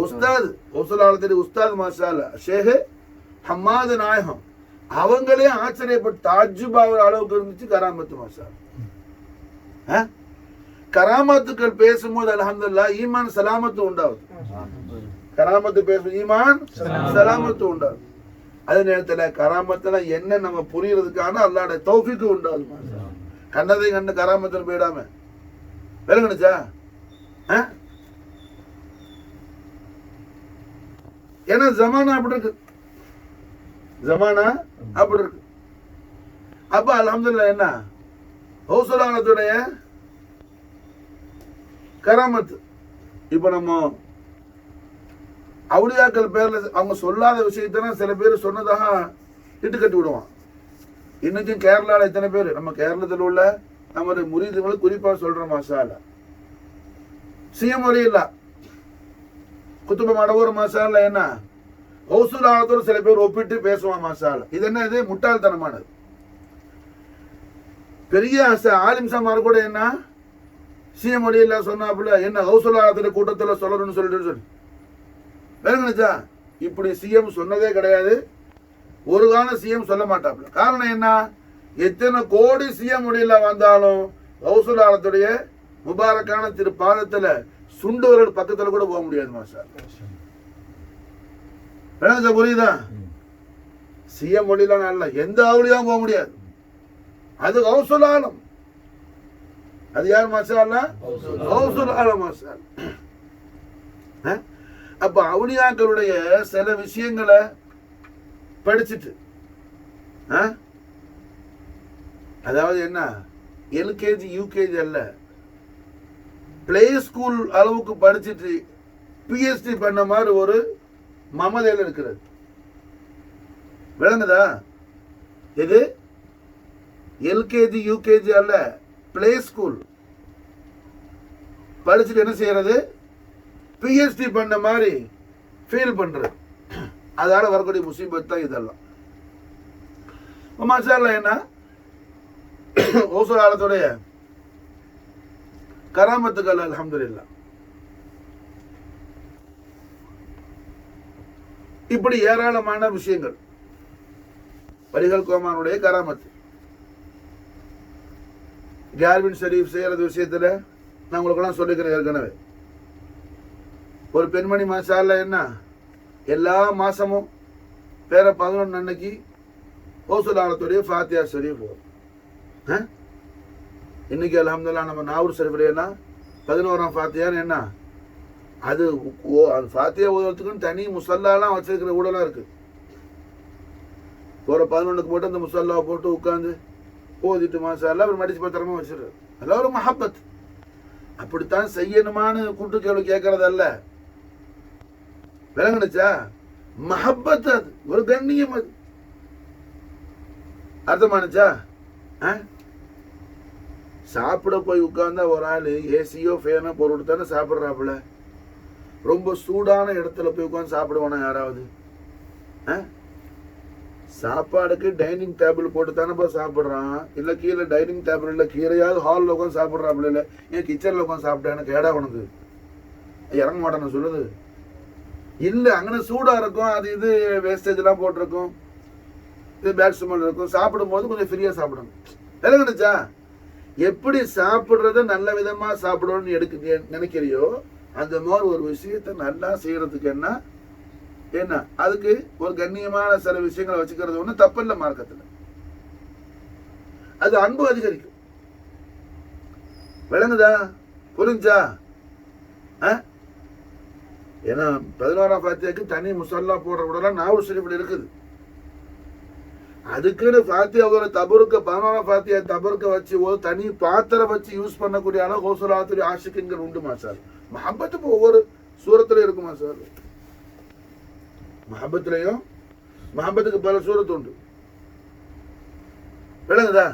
உஸ்தாது ஹவுசுல் ஆலத்துடைய உஸ்தாது மாஷா அல்லாஹ் ஷேக் ஹம்மாது நாயகம் அவங்களே ஆச்சரியப்பட்டு தாஜுபாகிற அளவுக்கு இருந்துச்சு கராமத்து. மாஷா கராமத்துக்கள் பேசும்போது அல்ஹம்துலில்லாஹ் ஈமான் சலாமத்து உண்டாகுது. கராமத்து பேசும் ஈமான் சலாமத்து உண்டாகுது. அதே நேரத்துல கராமத்துல என்ன நம்ம புரியறதுக்கான அல்லாஹ்வுடைய தௌஃபீக் உண்டாகுது. கண்டதை கண்டு கராமத்துல போயிடாம. விளங்குச்சா? ஏன்னா ஜமானா அப்படி இருக்கு. ஜமானா அப்படி இருக்கு. அப்ப அல்ஹம்துலில்லாஹ் என்ன ஹவுசுல் ஆலத்துடைய கராமத்து. இப்ப நம்ம அவுலியாக்கள் பேர்ல அவங்க சொல்லாத விஷயத்தான் சில பேர் சொன்னதாக இட்டு கட்டி விடுவான். இன்னைக்கும் கேரளால எத்தனை பேர் நம்ம கேரளத்தில் உள்ள நம்முடைய முரீதுகளுக்கு குறிப்பா சொல்றோம். மாஷா அல்லாஹ் சிஎம் வரையில்லா குத்துப மடவூர் மாஷா அல்லாஹ் என்ன ஹவுசுல் ஆலத்தோடு சில பேர் ஒப்பிட்டு பேசுவான். மாஷா அல்லாஹ் இது என்ன? இது முட்டாள்தனமானது. பெரிய ஆலிம் சமார் கூட என்ன சிஎம் வழியில்லா சொன்னாப்புல என்ன ஹவுசுல் ஆலத்துடைய கூட்டத்துல சொல்லணும்னு சொல்லிட்டு சொல்லி விளங்குச்சா? இப்படி சிஎம் சொன்னதே கிடையாது. ஒரு காலம் சிஎம் சொல்ல மாட்டாப்புல. காரணம் என்ன? எத்தனை கோடி சிஎம் முடியல வந்தாலும் ஹவுசுல் ஆலத்துடைய முபாரக்கான திரு பாதத்துல சுண்டுவர்கள் பக்கத்துல கூட போக முடியாது. மாஷா விளங்குச்சா? புரியுதா? சிஎம் முடியல எந்த அவுலியாவும் போக முடியாது. அது ஹவுசுல் ஆலம். அது யார் மாஷா அல்லாஹ்? கௌசுல் ஆலம் மாஷா அல்லாஹ். அப்ப அவுலியாக்களுடைய சில விஷயங்களை படிச்சுட்டு, அதாவது என்ன, எல்கேஜி யூகேஜி அல்ல, பிளே ஸ்கூல் அளவுக்கு படிச்சுட்டு பிஎஸ்டி பண்ண மாதிரி ஒரு மமதையில் இருக்கிறது. விளங்குதா? இது எல்கேஜி யூகேஜி அல்ல, பிளே ஸ்கூல் படிச்சுட்டு என்ன செய்யறது, பிஎஸ்டி பண்ண மாதிரி ஃபீல் பண்றது. அதால வரக்கூடிய முசீபத் தான் இதெல்லாம். மாஷா அல்லாஹ் என்ன கௌசுல் ஆலத்துடைய கராமத்துக்கள் அல்ஹம்துலில்லாஹ். இப்படி ஏராளமான விஷயங்கள் வலிகள் கோமானுடைய கராமத்து. கார்வின் ஷரீஃப் செய்யறது விஷயத்துல நான் உங்களுக்கெல்லாம் சொல்லிக்கிறேன் ஏற்கனவே. ஒரு பெண்மணி மாஷா அல்லாஹ் என்ன எல்லா மாசமும் பேர 11 அன்னைக்கு கௌசுல் ஆலத்துடைய ஃபாத்தியா ஷரீஃப் வரும். இன்னைக்கு அல்ஹம்துலில்லாஹ் நம்ம நாவூர் ஷரீஃப்ல 11ஆம் ஃபாத்தியான்னு என்ன, அது ஃபாத்தியா ஓதுறதுக்குன்னு தனி முசல்லாலாம் வச்சிருக்கிற ஊடலாம் இருக்கு. ஒரு 11க்கு மட்டும் அந்த முசல்லாவை போட்டு உட்காந்து ஓதிட்டு மாஷா அல்லாஹ் அப்புறம் மடிச்சு பத்திரமா வச்சிருக்காரு. அதெல்லாம் ஒரு மஹப்பத். அப்படித்தான் செய்யணுமான்னு கூட்டு கேள்வி கேட்கறது அல்ல. விளங்குனுச்சா? மஹப்பத், அது ஒரு கண்ணியம், அது அர்த்தமானுச்சா? சாப்பிட போய் உட்கார்ந்தா ஒரு ஆள் ஏசியோ ஃபேனோ பொருள் தானே சாப்பிட்றாப்புல. ரொம்ப சூடான இடத்துல போய் உட்காந்து சாப்பிடுவானா யாராவது? சாப்பாடுக்கு டைனிங் டேபிள் போட்டு தானேப்பா சாப்பிட்றான். இல்லை கீழே டைனிங் டேபிள் இல்லை, கீழேயாவது ஹாலில் உட்காந்து சாப்பிட்றாப்புல. இல்லை ஏன் கிச்சனில் உட்காந்து சாப்பிட்டேன்னு கேடா உனக்கு இறங்க மாட்டேன்னு சொல்லுது. இல்லை அங்கே சூடாக இருக்கும், அது இது வேஸ்டேஜ்லாம் போட்டிருக்கும், இது பேட் ஸ்மெல் இருக்கும். சாப்பிடும் போது கொஞ்சம் ஃப்ரீயாக சாப்பிடணும். விளங்குனுச்சா? எப்படி சாப்பிட்றத நல்ல விதமாக சாப்பிடணும்னு நினைக்கிறியோ அந்த மாதிரி ஒரு விஷயத்த நல்லா செய்யறதுக்கு என்ன அதுக்கு ஒரு கண்ணியமான சில விஷயங்களை வச்சுக்கிறது ஒண்ணு தப்பில்லை மார்க்கத்துல. அது அன்பு அதிகரிக்கும். விளங்குதா? புரிஞ்சா? ஏன்னா 11ஆம் ஃபாத்தியாக்கு தனி முசல்லா போடுற விடலாம் நாவூர் ஷரீஃப்ல இருக்குது. அதுக்குன்னு ஃபாத்தியா ஒரு தபருக்க 11ஆம் ஃபாத்தியா தபருக்க வச்சு ஒரு தனி பாத்திரம் வச்சு யூஸ் பண்ணக்கூடிய அளவு கௌசுல் ஆலத்துடைய ஆஷிக்குங்கள் உண்டு மாஷால். மஹப்பத்து ஒவ்வொரு சூரத்துல இருக்குமா சார்? மஹப்பத்துலயும் மஹப்பத்துக்கு பல சூரத்து உண்டு. விளங்குதா?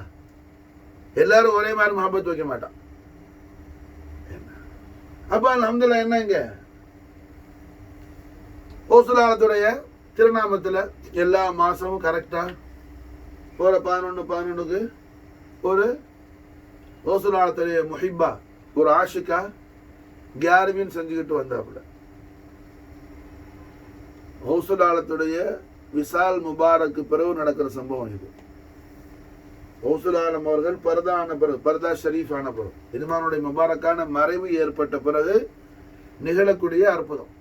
எல்லாரும் ஒரே மாதிரி மஹப்பத் வைக்க மாட்டான். அப்ப அல்ஹம்துலில்லாஹ் என்ன இங்க கௌசுல் ஆலத்துடைய திருநாமத்துல எல்லா மாசமும் கரெக்டா ஒரு 11-11க்கு ஒரு கௌசுல் ஆலத்துடைய முஹிப்பா ஒரு ஆஷிகா கியாரவின் செஞ்சுக்கிட்டு வந்தாப்புல. கௌசுல் ஆலத்துடைய விசால் முபாரக்கு பிறகு நடக்கிற சம்பவம் இது. கௌசுல் ஆலம் அவர்கள் பர்தான பிறகு, பர்தா ஷரீஃப் ஆன பிறகு, இமானுடைய முபாரக்கான மறைவு ஏற்பட்ட பிறகு நிகழக்கூடிய அற்புதம்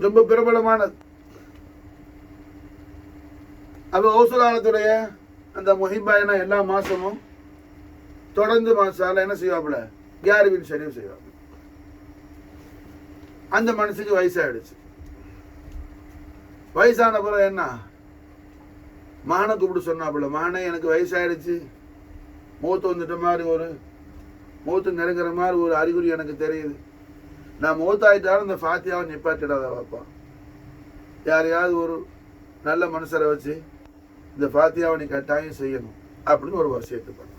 ரொம்ப பிரபலமானது. அப்ப கௌசுல் ஆலத்துடைய அந்த முஹிப்பாயினா எல்லா மாசமும் தொடர்ந்து மாசால என்ன செய்வாப்புல கியாரவின் ஷரீஃப் செய்வாப்புல. அந்த மனுஷனுக்கு வயசாயிடுச்சு. வயசான பிறகு என்ன மகனை கூப்பிட்டு சொன்னாப்புல, மகனே எனக்கு வயசாயிடுச்சு, மூத்து வந்துட்ட மாதிரி ஒரு மூத்து நெருங்குற மாதிரி ஒரு அறிகுறி எனக்கு தெரியுது. நான் மூத்தாயிட்டாலும் இந்த ஃபாத்தியாவை நிப்பாட்டிடாத வாப்பா, யாரையாவது ஒரு நல்ல மனுஷரை வச்சு இந்த ஃபாத்தியாவை நீ கட்டாயம் செய்யணும் அப்படின்னு ஒரு வசியத்து பண்ண,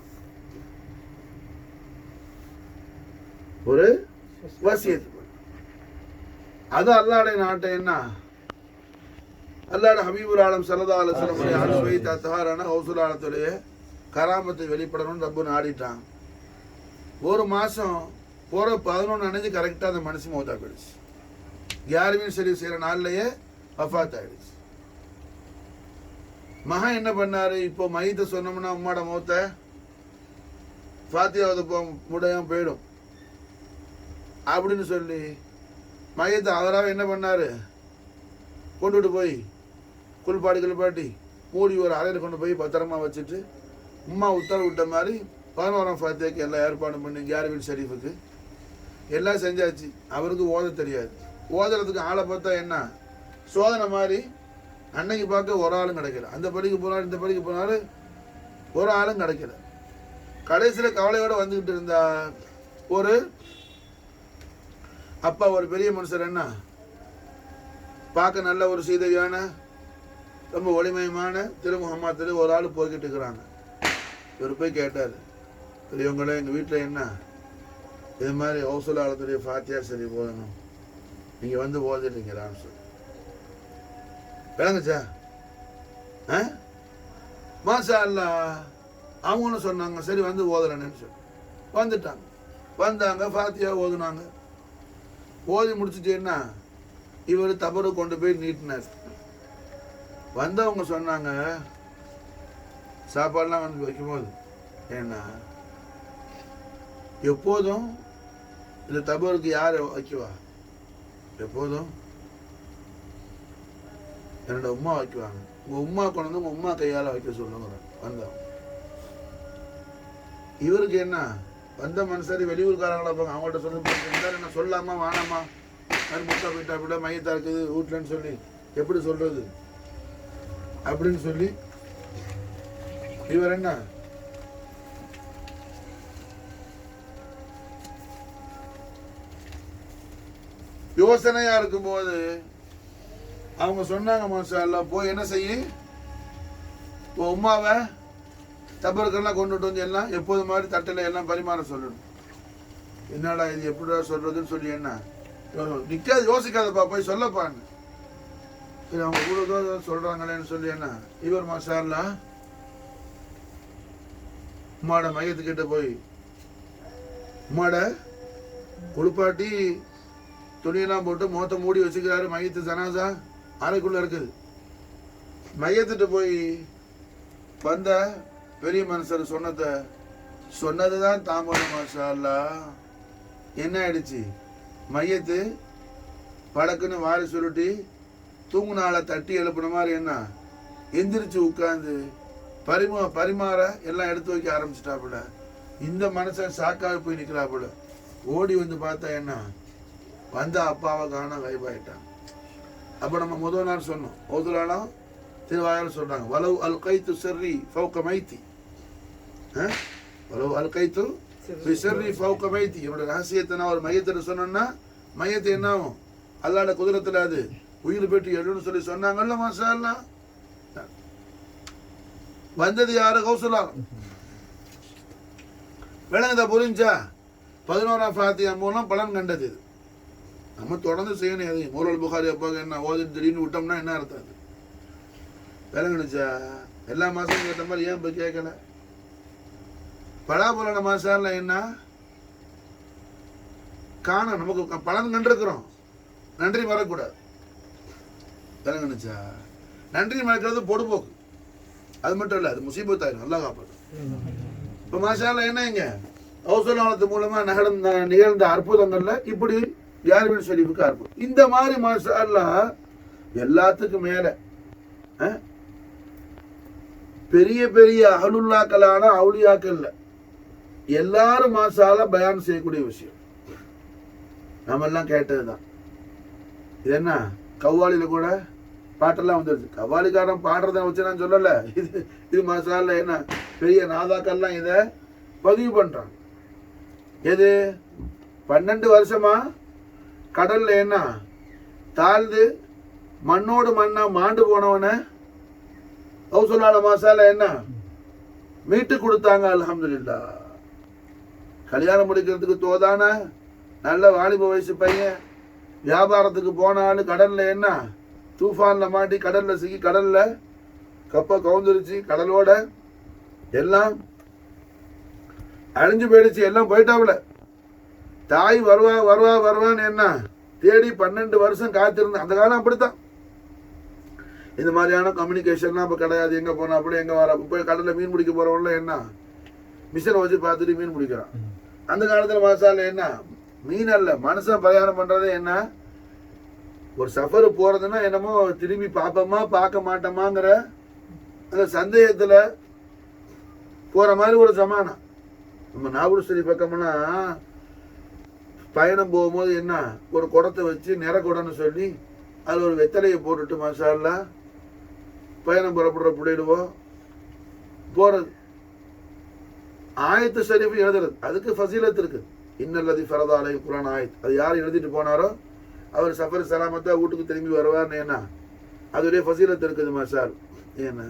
ஒரு வசியத்து பண்ண. அது அல்லாஹ்வுடைய நாட்டை என்ன அல்லாஹ் ஹபீபுல் ஆலம் ஸல்லல்லாஹு அலைஹி வஸல்லம் அனுபவி தஹாரான கௌசுல் ஆலத்துடைய கராமத்தை வெளிப்படணும்னு ரப்பு நாடிட்டான். ஒரு மாசம் போற 11 அன்னைக்கு கரெக்டா அந்த மனுஷன் மௌத்தா போயிடுச்சு. கியாரவின் ஷரீஃப் செய்யற நாள்லயே வஃபாத் ஆயிடுச்சு. மகன் என்ன பண்ணாரு, இப்போ மையத்தை சொன்னோம்னா உம்மாட மௌத்த ஃபாத்தியாவது முடியாம போயிடும் அப்படின்னு சொல்லி மையத்தை அவராக என்ன பண்ணாரு, கொண்டுட்டு போய் குளிப்பாட்டி மூடி ஒரு அறையில் கொண்டு போய் பத்திரமா வச்சுட்டு உம்மா உத்தரவு விட்ட மாதிரி 11ஆம் ஃபாத்தியாக்கு எல்லாம் ஏற்பாடு பண்ணி ஜாரிபின் ஷரீஃபுக்கு எல்லாம் செஞ்சாச்சு. அவருக்கு ஓத தெரியாது. ஓதுறதுக்கு ஆளை பார்த்தா என்ன சோதனை மாதிரி. அன்னைக்கு பார்க்க ஒரு ஆளும் கிடைக்கல. அந்த படிக்கு போனாலும் இந்த படிக்கு போனாலும் ஒரு ஆளும் கிடைக்கல. கடைசியில் கவலையோடு வந்துக்கிட்டு இருந்தா ஒரு அப்பா ஒரு பெரிய மனுஷர் என்ன பார்க்க நல்ல ஒரு சீதையான ரொம்ப ஒளிமயமான திருமுகமாத்திர ஒரு ஆள் போய்கிட்டு இருக்கிறாங்க. இவர் போய் கேட்டார், பெரியவங்களே எங்கள் வீட்டில் என்ன இது மாதிரி ஹவுசுலாளத்துடைய ஃபாத்தியா சரி போதணும், நீங்கள் வந்து போதிட்டீங்களான்னு சொல்லி விளங்குச்சா? மாஷா அல்லா. அவங்களும் சொன்னாங்க சரி வந்து ஓதுறேன்னு சொல்லி வந்துட்டாங்க. வந்தாங்க ஃபாத்தியா ஓதுனாங்க. ஓதி முடிச்சுட்டேன்னா இவர் தபறு கொண்டு போய் நீட்டினார். வந்தவங்க சொன்னாங்க சாப்பாடுலாம் வந்து வைக்கும்போது ஏன்னா எப்போதும் இந்த தபருக்கு யார் வைக்குவா? எப்போதும் என்னோட உமா வைக்குவாங்க. உங்க உமா கொண்டு வந்து உங்க உமா கையால் வைக்க சொல்லுங்க. வந்தவங்க இவருக்கு என்ன வந்த மனுஷரி வெளியூர்காரங்களா இருப்பாங்க. அவங்கள்ட்ட சொல்லி என்ன சொல்லாமா வேணாமா முட்டா போயிட்டா அப்படின்னா மையத்தா இருக்குது வீட்டுலன்னு சொல்லி எப்படி சொல்றது அப்படின்னு சொல்லி இவர் என்ன யோசனையா இருக்கும்போது அவங்க சொன்னாங்க மாஷா அல்லாஹ் போய் என்ன செய்ய உமாவை தபருக்கெல்லாம் கொண்டுட்டு வந்து எல்லாம் எப்போது மாதிரி தட்டில் எல்லாம் பரிமாற சொல்லணும். என்னடா இது எப்படிடா சொல்றதுன்னு சொல்லி என்ன நிக்காது யோசிக்காதப்பா போய் சொல்லப்பான்னு அவங்க கூட சொல்றாங்களேன்னு சொல்லி என்ன இவர் மாஷா அல்லாஹ் உம்மாட மையத்துக்கிட்ட போய் உம்மாட குளிப்பாட்டி துணியெல்லாம் போட்டு முகத்தை மூடி வச்சுக்கிறாரு. மையத்து ஜனாசா அறைக்குள்ள இருக்குது. மையத்துட்டு போய் வந்த பெரிய மனுஷர் சொன்னதுதான் தாமதம். மாஷா அல்லாஹ் என்ன ஆயிடுச்சு, மையத்து படக்குன்னு வாரி சொல்லிட்டு தூங்குனால தட்டி எழுப்புன மாதிரி என்ன எந்திரிச்சு உட்காந்து பரிமாற எல்லாம் எடுத்து வைக்க ஆரம்பிச்சிட்டாப்புல. இந்த மனுஷன் சாக்காக போய் நிற்கிறாப்புல. ஓடி வந்து பார்த்தா என்ன வந்த அப்பாவை காண கைபாயிட்டான். அப்போ நம்ம முதல் நாள் சொன்னோம் ஓதுலாலாம் திருவாயால் சொல்றாங்க வலவு அல் கைத்து சர்ரி ஃபவுக மைத்தி, வலவு அல் கைத்து சர்ரி ஃபவுக மைத்தி. என்னோட ரகசியத்தை நான் ஒரு மையத்தில் சொன்னேன்னா மையத்தை என்ன ஆகும் அல்லாட குதிரத்தில் அது உயிர் பெற்று எழுன்னு சொல்லி சொன்னாங்கல்ல. மாஷா அல்லாஹ் வந்தது யாரு கௌசலாம் விளங்குதா புரிஞ்சா? 11ஆம் ஃபாத்தியா மூலம் பலன் கண்டது. நம்ம தொடர்ந்து செய்யணும். எதையும் மூரல் புகாரி அப்பாவுக்கு என்ன ஓதிட்டு திடீர்னு விட்டோம்னா என்ன அர்த்தம்? அது விளங்குனுச்சா? எல்லா மாசமும் கேட்ட மாதிரி ஏன் இப்போ கேட்கல? பலாபலன மாசால என்ன காண நமக்கு பலன் கண்டிருக்கிறோம். நன்றி மறக்கூடாது. விளங்குனுச்சா? நன்றி மறக்கிறது பொடுபோக்கு. அது மட்டும் இல்லை, அது முசீபத்தாயிரும். நல்லா காப்பாற்றும். இப்போ மாஷால என்ன இங்க ஹவுசுலாலத்து மூலமா நிகழ்ந்த அற்புதங்கள்ல இப்படி யாருமே ஷரீஃபுக்கு அற்புதம். இந்த மாதிரி மாஷால எல்லாத்துக்கும் மேல பெரிய பெரிய அஹலுல்லாக்களான அவுலியாக்கள்ல எல்லாரும் மாஷால பயான் செய்யக்கூடிய விஷயம் நம்ம எல்லாம் கேட்டதுதான். இது என்ன கவ்வாலியில கூட பாட்டெல்லாம் வந்துருச்சு. கவ்வாலிக்காரன் பாடுறத வச்சு நான் சொல்லல. இது மாஷால என்ன பெரிய நாதாக்கள்லாம் இதை பதிவு பண்றாங்க. எது 12 வருஷமா கடல்ல என்ன தாழ்ந்து மண்ணோடு மண்ணா மாண்டு போனவன ஹவுசுலால மாசால என்ன மீட்டு கொடுத்தாங்க. அல்ஹம்துலில்லாஹ். கல்யாணம் முடிக்கிறதுக்கு தோதான நல்ல வாலிப வயசு பையன் வியாபாரத்துக்கு போனாலும் கடல்ல என்ன தூஃபான்ல மாட்டி கடல்ல சிக்கி கடல்ல கப்ப கவுந்துருச்சு. கடலோட எல்லாம் அழிஞ்சு போயிடுச்சு. எல்லாம் போயிட்டாப்புல. தாய் வருவான்னு என்ன தேடி 12 வருஷம் காத்திருந்தேன். அந்த காலம் அப்படித்தான். இந்த மாதிரியான கம்யூனிகேஷன்லாம் இப்போ கிடையாது. எங்கே போனா அப்படி எங்கே வர போய் கடலில் மீன் பிடிக்க போகிறவங்கள என்ன மிஷினை வச்சு பார்த்துட்டு மீன் பிடிக்கிறான். அந்த காலத்தில் மாசால என்ன மீன் அல்ல மனுஷன் பிரயாணம் பண்ணுறதே என்ன ஒரு சஃபரு போகிறதுன்னா என்னமோ திரும்பி பார்ப்போமா பார்க்க மாட்டோமாங்கிற அந்த சந்தேகத்தில் போகிற மாதிரி ஒரு சமானம். நம்ம நாகூர்ஸ்வரி பக்கம்னா பயணம் போகும்போது என்ன ஒரு குடத்தை வச்சு நிற குடம்னு சொல்லி அதில் ஒரு வெத்தலையை போட்டுட்டு மாஷா அல்லாஹ் பயணம் புறப்படுற பிள்ளைடுவோம் போறது. ஆயத்து ஷரீஃப் எழுதுறது அதுக்கு ஃபசீலத் இருக்கு. இன்னல்லதி ஃபரதா அலைஹி குர்ஆன் ஆயத், அது யார் எழுதிட்டு போனாரோ அவர் சஃபர் சலாமத்தா வீட்டுக்கு திரும்பி வருவார்னு என்ன அதுடைய ஃபசீலத் இருக்குது மாஷா அல்லாஹ். ஏன்னா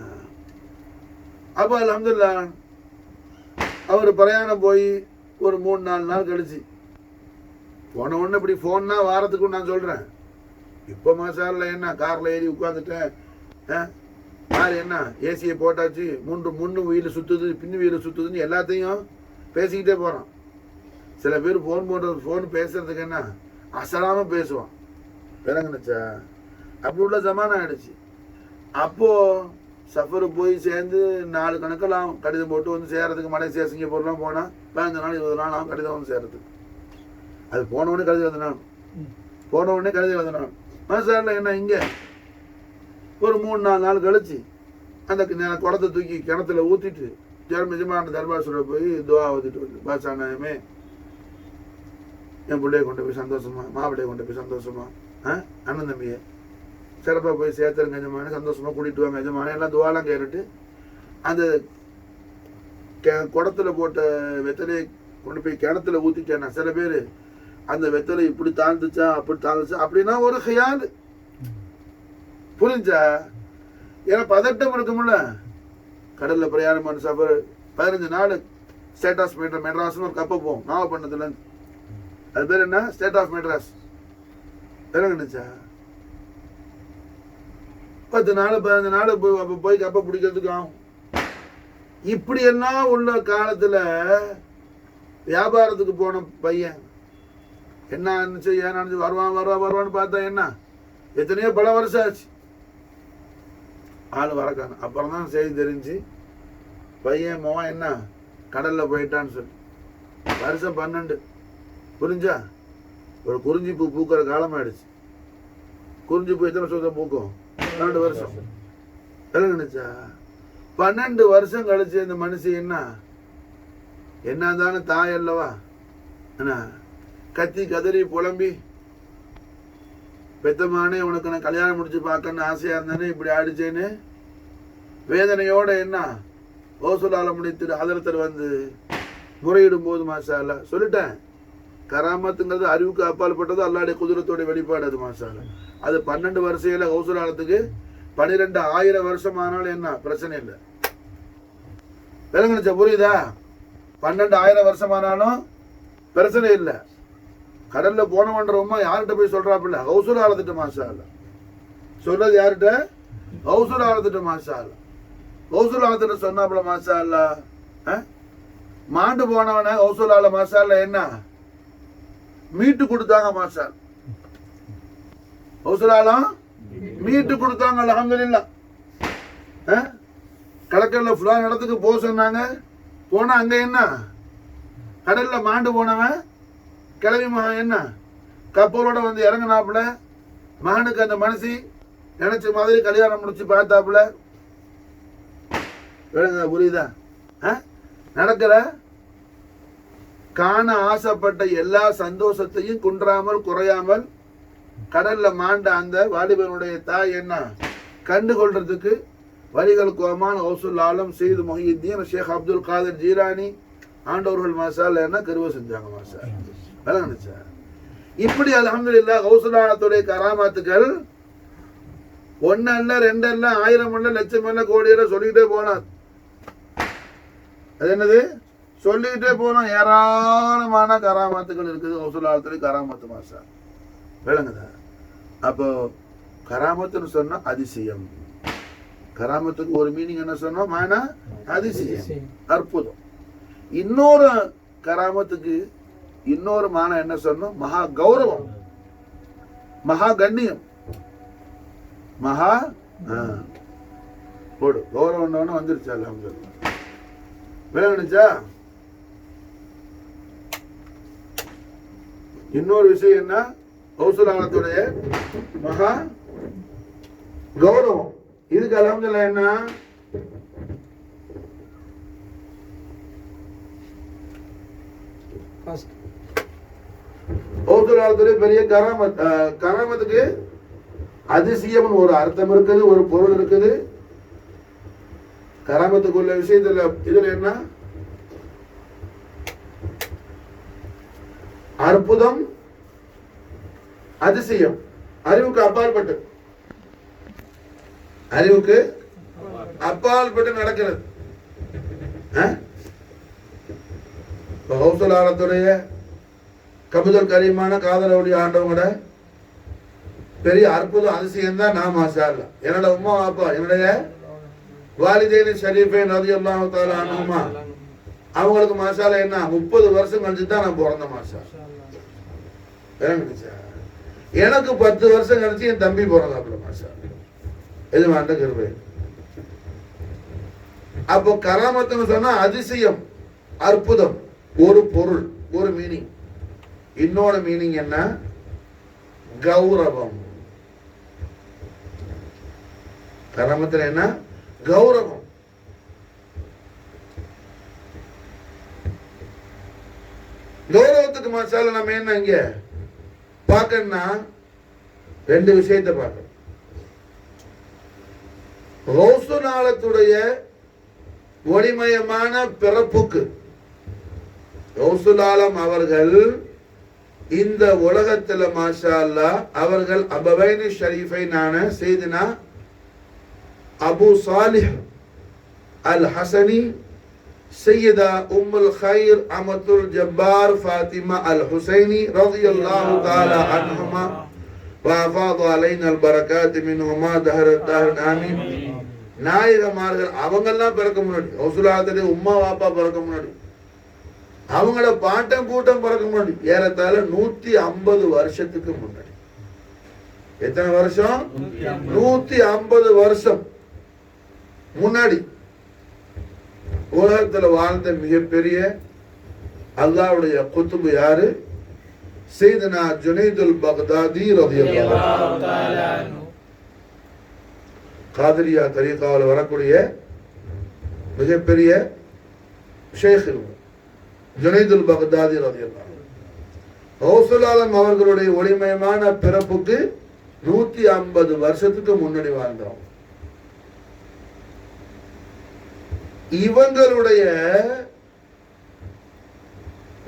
அப்போ அல்ஹம்துலில்லாஹ் அவர் பிரயாணம் போய் ஒரு 3-4 நாள் கழிச்சு போன உடனே இப்படி ஃபோன்னா வாரத்துக்கும் நான் சொல்கிறேன். இப்போ மாஷா அல்லாஹ் என்ன காரில் ஏறி உட்காந்துட்டேன், கார் என்ன ஏசியை போட்டாச்சு, முன்னு வீல் சுற்றுது பின்னு வீல் சுற்றுதுன்னு எல்லாத்தையும் பேசிக்கிட்டே போகிறான். சில பேர் ஃபோன் பேசுறதுக்கு என்ன அசலாமல் பேசுவான். விளங்குனுச்சா? அப்படி உள்ள ஜமானம் ஆயிடுச்சு. அப்போது சஃபரு போய் சேர்ந்து 4 கணக்கெல்லாம் கடிதம் போட்டு வந்து சேர்றதுக்கு மலேசியா சிங்கப்பூர்லாம் போனால் 15 நாள் 20 நாள் ஆகும் கடிதம் வந்து சேர்றதுக்கு. அது போனவுடனே கடிதம் எழுதினான், போனவுடனே கடிதம் எழுதினான். மாசாரில் என்ன இங்கே ஒரு 3-4 நாள் கழிச்சு அந்த குடத்தை தூக்கி கிணத்துல ஊற்றிட்டு ஜெர்மஜமான தர்பாசுர போய் துவா ஊற்றிட்டு வந்து பாசானாயமே என் பிள்ளைய கொண்டு போய் சந்தோஷமா, மாப்பிள்ளைய கொண்டு போய் சந்தோஷமா, அண்ணன் தம்பியை சிறப்பாக போய் சேர்த்துருங்க எஜமான, சந்தோஷமா கூட்டிட்டு வாங்க எஜமான, எல்லாம் துவாலாம் கேட்டுட்டு அந்த குடத்துல போட்ட வெத்தலையை கொண்டு போய் கிணத்துல ஊற்றிட்டேன்னா சில பேர் அந்த வெத்தலை இப்படி தாழ்ந்துச்சா அப்படி தாழ்ந்துச்சா அப்படின்னா ஒரு ஹியால் புரிஞ்சா. ஏன்னா பதட்டம் இருக்கும்ல. கடல்ல பிரயாணம் பண்ண சஃபர் 15 நாள் ஸ்டேட் ஆஃப் மெட்ராஸ்னு ஒரு கப்பை போகும் நாகப்பட்டினத்துல. அது பேர் என்ன? State of Madras. நினைச்சா 10 நாள் 15 நாள் போய் கப்பை பிடிக்கிறதுக்கு ஆகும். இப்படி எல்லாம் உள்ள காலத்துல வியாபாரத்துக்கு போன பையன் என்ன நினைச்சு ஏன் நினைச்சு வருவான்னு பார்த்தா என்ன எத்தனையோ பல வருஷம் ஆச்சு ஆள் வரக்கான. அப்புறம் தான் செய்தி தெரிஞ்சு பையன் மோவன் என்ன கடல்ல போயிட்டான்னு சொல்லி. வருஷம் 12 புரிஞ்சா? ஒரு குறிஞ்சி பூ பூக்கிற காலம் ஆயிடுச்சு. குறிஞ்சி பூ எத்தனை வருஷம் பூக்கும்? 12 வருஷம். எல்லாம் நினைச்சா 12 வருஷம் கழிச்சு இந்த மனுஷன் என்ன இருந்தாலும் தாய் அல்லவா என்ன கத்தி கதறி புலம்பி பெத்தமானே உனக்கு நான் கல்யாணம் முடிச்சு பார்க்கணும்னு ஆசையா இருந்தேன்னு இப்படி ஆடிச்சேன்னு வேதனையோட என்ன ஓசுலால முடித்து ஹதரத்தர் வந்து முறையிடும் போது மாஷா அல்லாஹ் சொல்லிட்டேன். கராமத்துங்கிறது அறிவுக்கு அப்பாற்பட்டது, அல்லாஹ்வுடைய குதிரத்தோட வெளிப்பாடு. அது மாஷா அல்லாஹ் அது 12 வருஷையில கௌசுலாலத்துக்கு 12,000 வருஷம் ஆனாலும் என்ன பிரச்சனை இல்லை. விளங்குனுச்சா? புரியுதா? 12,000 வருஷம் ஆனாலும் பிரச்சனை இல்லை. கடல்ல போனவன்றவமா யார்கிட்ட போய் சொல்றாப்புல? கௌசுல் ஆலத்திட்ட மாஷா அல்லாஹ். சொல்றது யார்கிட்ட? கௌசுல் ஆலத்திட்ட மாஷா அல்லாஹ். கௌசுல் ஆலத்திட்ட சொன்னாப்புல மாஷா அல்லாஹ். மாண்டு போனவன கௌசுல் ஆல மாஷா அல்லாஹ் என்ன மீட்டு கொடுத்தாங்க மாஷா அல்லாஹ். கௌசுல் ஆலம் மீட்டு கொடுத்தாங்க அல்ஹம்துலில்லாஹ். கடற்கரையில ஃபுல்லான இடத்துக்கு போக சொன்னாங்க. போனா அங்க என்ன கடல்ல மாண்டு போனவன் கிளவி மகன் என்ன கப்பலோட வந்து இறங்கினாப்புல. மகனுக்கு அந்த மனசி நினைச்ச மாதிரி கல்யாணம் முடிச்சு பார்த்தாப்புல. புரியுதா? நடக்கிற காண ஆசைப்பட்ட எல்லா சந்தோஷத்தையும் குன்றாமல் குறையாமல் கடல்ல மாண்ட அந்த வாலிபனுடைய தாய் என்ன கண்டு கொள்றதுக்கு வரிகள் கோமான் கௌசுல் ஆலம் சையது முஹியுத்தீன் ஷேக் அப்துல் காதர் ஜீலானி ஆண்டவர்கள் மாஷால் என்ன கருவ செஞ்சாங்க மாஷா. விளங்குனுச்சா? இப்படி அல்ஹம்துலில்லாஹ் கௌசுல் ஆலத்துடைய கராமாத்துக்கள் 1 அல்ல 2 அல்ல 1000 அல்ல லட்சம் அல்ல கோடி அல்ல சொல்லிக்கிட்டே போனார். அது என்னது சொல்லிக்கிட்டே போனோம். ஏராளமான கராமாத்துக்கள் இருக்குது கௌசுல் ஆலத்துடைய கராமத்து மாஷா. விளங்குதா? அப்போ கராமத்துன்னு சொன்னா அதிசயம். கராமத்துக்கு ஒரு மீனிங் என்ன சொன்னோம்? மானா அதிசயம், அற்புதம். இன்னொரு கராமத்துக்கு இன்னொரு மான என்ன சொன்னோம்? மகா கௌரவம், மகா கண்ணியம். மகா போடு கௌரவம் வந்துருச்சா? அல்ஹம்துலில்லாஹ். விளங்குச்சா? இன்னொரு விஷயம் என்ன? கௌசுல் ஆலத்துடைய மகா கௌரவம். இதுக்கு அல்ஹம்துலில்லாஹ் என்ன கௌசுலாலத்துடைய பெரிய கராமத். கராமத்துக்கு அதிசயம்னு ஒரு அர்த்தம் இருக்குது, ஒரு பொருள் இருக்குது. கராமத்துக்குள்ள விஷயத்துல இதுல என்ன அற்புதம், அதிசயம், அறிவுக்கு அப்பாற்பட்டு, அறிவுக்கு அப்பாற்பட்டு நடக்கிறது. கௌசலாலத்துடைய கபுதல் கரீமான காதலவுடைய ஆண்டவங்களோட பெரிய அற்புதம் அதிசயம் தான். நான் மாஷா அல்லாஹ் என்னோட உம்மா அப்பா என்னுடைய வாலிதேனி ஷரீஃபைன் ரலியல்லாஹு தஆலா அன்ஹுமா அவங்களுக்கு மாஷா அல்லாஹ் என்ன 30 வருஷம் கழிச்சு தான் நான் பிறந்த மாஷா. எனக்கு 10 வருஷம் கழிச்சு என் தம்பி பிறந்தாப்புல மாஷா. இது மாண்ட கிருபை. அப்போ கராமத்துன்னு சொன்னா அதிசயம், அற்புதம், ஒரு பொருள், ஒரு மீனிங். இன்னொரு மீனிங் என்ன? கௌரவம். கராமத்துல என்ன? கௌரவம். கௌரவத்துக்கு மாசால நம்ம என்ன இங்க பார்க்கணும்னா 2 விஷயத்தை பார்க்கணும். கௌசுலாலத்துடைய ஒளிமயமான பிறப்புக்கு கௌசுலாலம் அவர்கள் இந்த உலகத்துல மாஷா அல்லாஹ் அவர்கள் அபவைனி ஷரீஃபைனான சையதுனா அபு சாலிஹ் அல் ஹசனி, சையதா உம்முல் கைர் அமத்துல் ஜப்பார் ஃபாத்திமா அல் ஹுசைனி ரலியல்லாஹு தஆலா அன்ஹுமா வஅஃபாத அலைனா அல் பரகாத் மின்ஹுமா தஹரத் தஹர் ஆமீன். நாயகமார்கள் அவங்கெல்லாம் பிறக்க முன்னாடி, கௌசுலாலத்துடைய உம்மா வாப்பா பிறக்க முன்னாடி, அவங்கள பாட்டம் கூட்டம் பிறக்க முன்னாடி, ஏறத்தாழ 150 வருஷத்துக்கு முன்னாடி. எத்தனை வருஷம்? 150 வருஷம் முன்னாடி உலகத்துல வாழ்ந்த மிகப்பெரிய அல்லாஹ்வுடைய குத்துபு யாரு? சையதுனா ஜுனைதுல் பக்தாதி ரலியல்லாஹு தஆலா அன்ஹு. காதிரியா தரீகாவில் வரக்கூடிய மிகப்பெரிய ஷேக் ஜுனைதுல் பக்தாதி ரலியல்லாஹு அன்ஹு. கௌசுலாலம் அவர்களுடைய ஒளிமயமான பிறப்புக்கு 150 வருஷத்துக்கு முன்னாடி வாழ்ந்தோம். இவங்களுடைய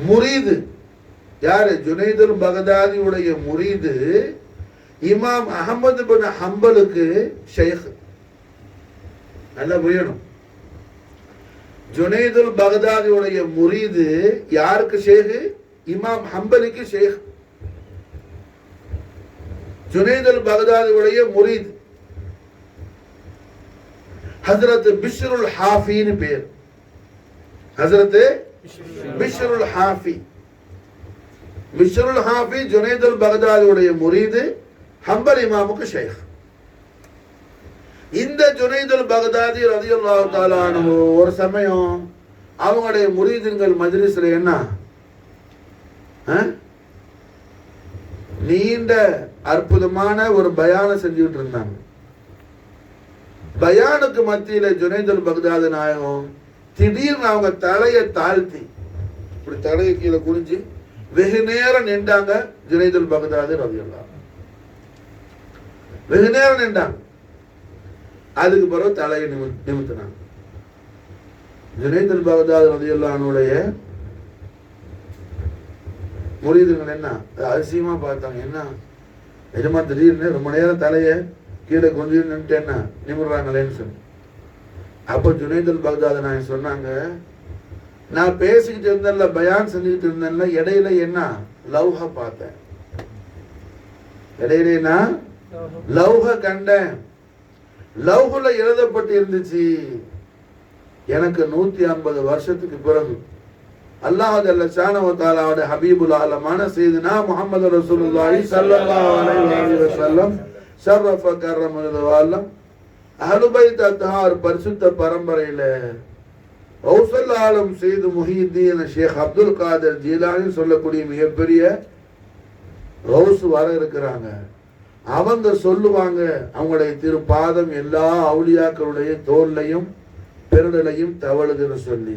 முரீது யாரு? ஜுனைதுல் பக்தாதியுடைய முரீது இமாம் அஹமது பின் ஹம்பலுக்கு ஷேக். நல்லா புரியணும். ஜுனைதுல் பக்தாதியுடைய முரீது யாருக்கு ஷேக்? இமாம் ஹம்பலுக்கு ஷேக். ஜுனைதுல் பக்தாதியுடைய முரீது ஹஜ்ரத் பிஷ்ருல் ஹாஃபின்னு பேர். ஹஜ்ரத் பிஷ்ருல் ஹாஃபி. பிஷ்ருல் ஹாஃபி ஜுனைதுல் பக்தாதியுடைய முரீது, ஹம்பல் இமாமுக்கு ஷேக். இந்த ஜுனைதுல் பக்தாதி ரலியல்லாஹு தஆலா அன்ஹு ஒரு சமயம் அவங்களுடைய முரீதுங்கள் மஜ்லிஸ்ல என்ன நீண்ட அற்புதமான ஒரு பயான செஞ்சுட்டு இருந்தாங்க. பயானுக்கு மத்தியில ஜுனைதுல் பக்தாதி நாயகம் திடீர்னு அவங்க தலையை தாழ்த்தி இப்படி தலையை கீழே குனிஞ்சு வெகு நேரம் நின்றாங்க. ஜுனைதுல் பக்தாதி ரலியல்லாஹு அன்ஹு வெகு நேரம் நின்றாங்க. அதுக்கு பிறகு தலையை நிமித்தினாங்க. ஜுனைதுல் பக்தாதி ரலியல்லாஹு அன்ஹுடைய முரீதுகள் என்ன அதிசயமா பார்த்தாங்க. என்ன நிஜமா திடீர்னு ரொம்ப நேரம் தலையை கீழே கொஞ்சம் நின்று என்ன நிமிடுறாங்களேன்னு சொல்லி. அப்போ ஜுனைதுல் பக்தாதி நாயகம் சொன்னாங்க, நான் பேசிக்கிட்டு இருந்தேன்ல, பயான் செஞ்சுக்கிட்டு இருந்தேன்ல, இடையில என்ன லௌஹ பார்த்தேன். இடையில நான் லௌஹ கண்டேன். லௌஹுல எழுதப்பட்டு இருந்துச்சு, எனக்கு 150 வருஷத்துக்கு பிறகு அல்லாஹ் ஜல்ல ஷானஹு தஆலாவுடைய ஹபீபுல் ஆலமான சையதுனா முஹம்மது ரசூலுல்லாஹி ஸல்லல்லாஹு அலைஹி வஸல்லம் ஷர்ரஃப கர்ரமஹு அஹ்லு பைத் அத்ஹார் பரிசுத்த பரம்பரையில கௌசுல் ஆலம் சையது முஹியுத்தீன் ஷேக் அப்துல் காதர் ஜீலானி சொல்லக்கூடிய மிகப்பெரிய கௌஸ் வர இருக்கிறாங்க. அவங்க சொல்லுவாங்க, அவங்களுடைய திருப்பாதம் எல்லா அவுலியாக்களுடைய தோல்லையும் பெருடலையும் தவழுதுன்னு சொல்லி.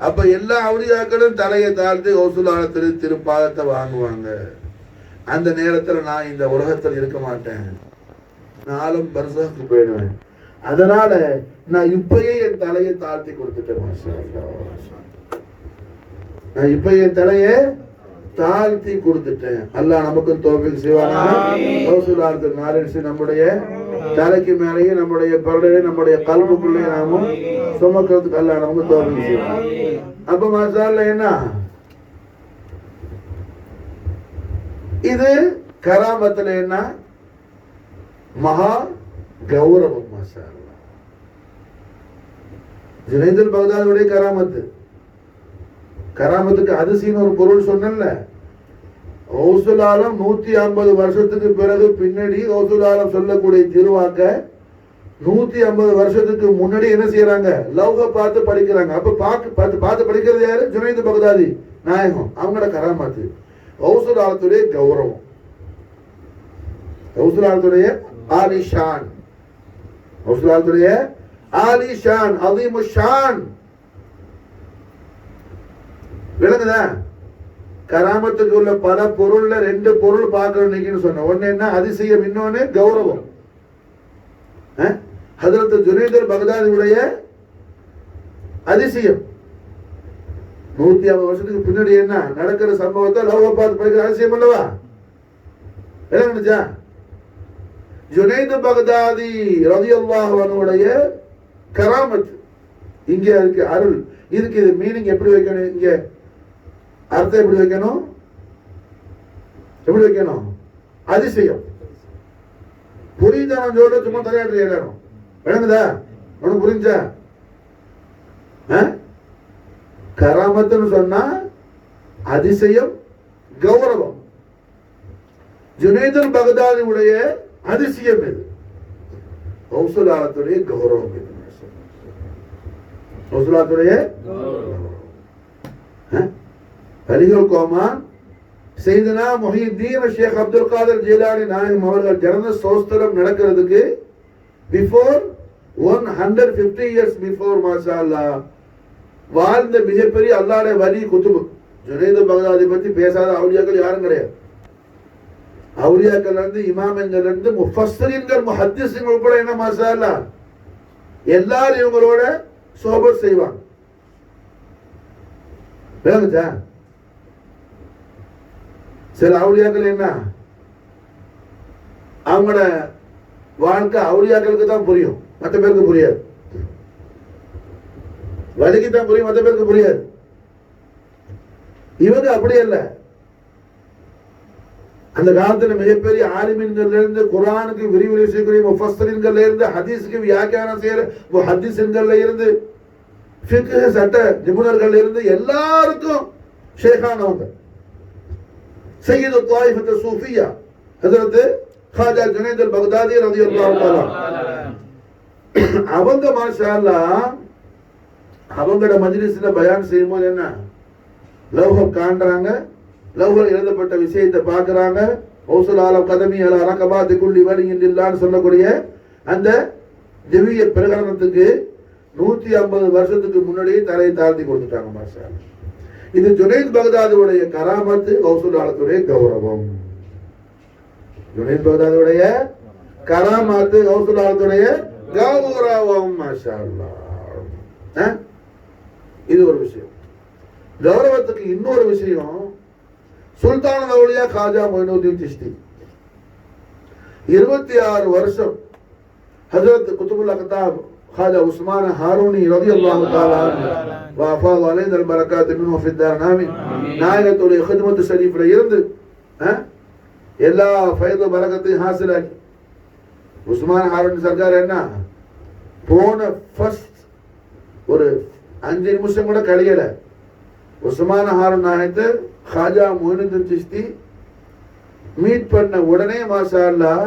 அப்ப எல்லா அவுலியாக்களும் தலையை தாழ்த்தி கௌசுல் திருப்பாதத்தை வாங்குவாங்க. அந்த நேரத்துல நான் இந்த உலகத்தில் இருக்க மாட்டேன், நானும் பர்சக்கு போயிடுவேன். அதனால நான் இப்பயே என் தலையை தாழ்த்தி கொடுத்துட்டேன். நான் இப்ப என் தலையை தாழ்த்தி கொடுத்துட்டேன். அல்லாஹ் நமக்கும் தௌஃபீக் செய்வானா. கௌசுல் நாரிசி நம்முடைய தலைக்கு மேலேயே நம்முடைய பரடையே நம்முடைய கல்புக்குள்ளே நாமும் சுமக்கிறதுக்கு அல்லாஹ் நமக்கு தௌஃபீக் செய்வான். அப்ப மாஷா அல்லாஹ் என்ன இது கராமத்துல என்ன மகா கௌரவம். மாஷா அல்லாஹ் ஜுனைதுல் பக்தாதியுடைய கராமத்து. கராமத்துக்கு அதிசயம் ஒரு பொருள் சொன்னல. கௌசுல் ஆலம் 150 வருஷத்துக்கு பிறகு பின்னாடி கௌசுல் ஆலம் சொல்லக்கூடிய திருவாக்க 150 வருஷத்துக்கு முன்னாடி என்ன செய்யறாங்க, லௌக பார்த்து படிக்கிறாங்க. அப்ப பார்த்து படிக்கிறது யாரு? ஜுனைது பக்தாதி நாயகம். அவங்களோட கராமத்து. கௌசுல் ஆலத்துடைய கௌரவம், கௌசுல் ஆலத்துடைய ஆலிஷான், கௌசுல் ஆலத்துடைய ஆலிஷான் அதீமுஷான். விளங்குதா? கராமத்துக்கு உள்ள பல பொருள்ல 2 பொருள் பார்க்கணும் சொன்ன. ஒன்னு என்ன அதிசயம், இன்னொன்னு கௌரவம். ஹஜ்ரத் ஜுனைதுல் பக்தாதியுடைய அதிசயம் 150 வருஷத்துக்கு பின்னாடி என்ன நடக்கிற சம்பவத்தை லௌக பார்த்து படிக்கிற அதிசயம் அல்லவா? விளங்குச்சா? ஜுனைது பக்தாதி ரலியல்லாஹு அன்ஹுடைய கராமத். இங்க இருக்கு அருள். இதுக்கு இது மீனிங் எப்படி வைக்கணும்? இங்க அர்த்தம் எப்படி வைக்கணும்? எப்படி வைக்கணும்? அதிசயம். புரியுதான் சொல்ல, சும்மா தலையாட்டு ஏறணும். விளங்குதா? உனக்கு புரிஞ்சா? கராமத்துன்னு சொன்னா அதிசயம், கௌரவம். ஜுனைதுல் பக்தாதி உடைய அதிசயம் இது, கௌசுல் ஆலத்துடைய கௌரவம் இது. கௌசுல் ஆலத்துடைய அலிகள் கோமான் செய்தனா முஹிதீன் ஷேக் அப்துல் காதர் ஜீலானி நாயகம் அவர்கள் ஜனன சோஸ்திரம் நடக்கிறதுக்கு பிஃபோர் 150 இயர்ஸ் பிஃபோர் மாஷா அல்லாஹ் வாழ்ந்த மிகப்பெரிய அல்லாஹ்வுடைய வலி குதுப். ஜுனைது பக்தாதி பத்தி பேசாத அவுலியாக்கள் யாரும் கிடையாது. அவுலியாக்கள் இருந்து இமாம்கள் இருந்து முஃபஸ்ஸிரீன்கள் முஹத்திஸீன்கள் உட்பட என்ன மாஷா அல்லாஹ் எல்லாரும் இவங்களோட சோபத் செய்வாங்க. விளங்குச்சா? சில அவுலியாக்கள் என்ன அவங்களோட வாழ்க்கை அவுலியாக்களுக்கு தான் புரியும், மற்ற பேருக்கு புரியாது. வலிக்கு தான் புரியும், மற்ற பேருக்கு புரியாது. இவங்க அப்படி அல்ல. அந்த காலத்துல மிகப்பெரிய ஆலிமீன்கள் இருந்து குர்ஆனுக்கு விரிவுரை செய்யக்கூடிய முஃபஸ்ஸிரீன்கள் இருந்து ஹதீஸுக்கு வியாக்கியானம் செய்யற முஹத்திஸீன்கள் இருந்து ஃபிக்ஹ் சட்ட நிபுணர்கள் இருந்து எல்லாருக்கும் ஷேகானவங்க. சையது த்வாயிஃபத்து சூஃபியா ஹஜ்ரத் காஜா ஜுனைதுல் பக்தாதி ரலியல்லாஹு தஆலா அவங்க மாஷா அல்லாஹ் அவங்களோட மஜ்லிஸ்ல பயான் செய்யும்போது என்ன லௌஹம் காண்றாங்க, லௌஹில் எழுதப்பட்ட விஷயத்தை பார்க்கறாங்க. கௌசுல் ஆலம் கதமி அலா ரகபாத்தி குல்லி வலியின் இல்லான்னு சொல்லக்கூடிய அந்த திவ்ய பிரகடனத்துக்கு 150 வருஷத்துக்கு முன்னாடியே தலையை தாழ்த்தி கொடுத்துட்டாங்க மாஷா அல்லாஹ். இது ஜுனைத் பக்தாதியுடைய கராமத்து, கௌசுல் ஆலத்துடைய கௌரவம். ஜுனைத் பக்தாதியுடைய கராமத்து, கௌசுல் ஆலத்துடைய கௌரவம் மாஷா அல்லாஹ். இது ஒரு விஷயம். கௌரவத்துக்கு இன்னொரு விஷயம், சுல்தான் அவுலியா காஜா மொயினுத்தீன் சிஷ்தி 26 வருஷம் ஹஜ்ரத் குதுபுல் அக்தாப் खाजा उस्मान हारूनी रज़ियल्लाहु ताला अन्हु वफ़ाद अलैहि अल बरकात मिन्हु फी दार आमीन. நாயகத்துடைய खिदमत ஷரீஃப்ல இருந்து எல்லா ஃபைது பரக்கத்தையும் ஹாசிலாக்கி உஸ்மான் ஹாரூனி சர்க்கார் என்ன போன ஃபர்ஸ்ட் ஒரு 5 நிமிஷம் கூட கழியல. உஸ்மான் ஹாரூன் நாயகத்தை खाजा மொயினுத்தீன் சிஷ்தி மீட் பண்ண உடனே மாஷா அல்லாஹ்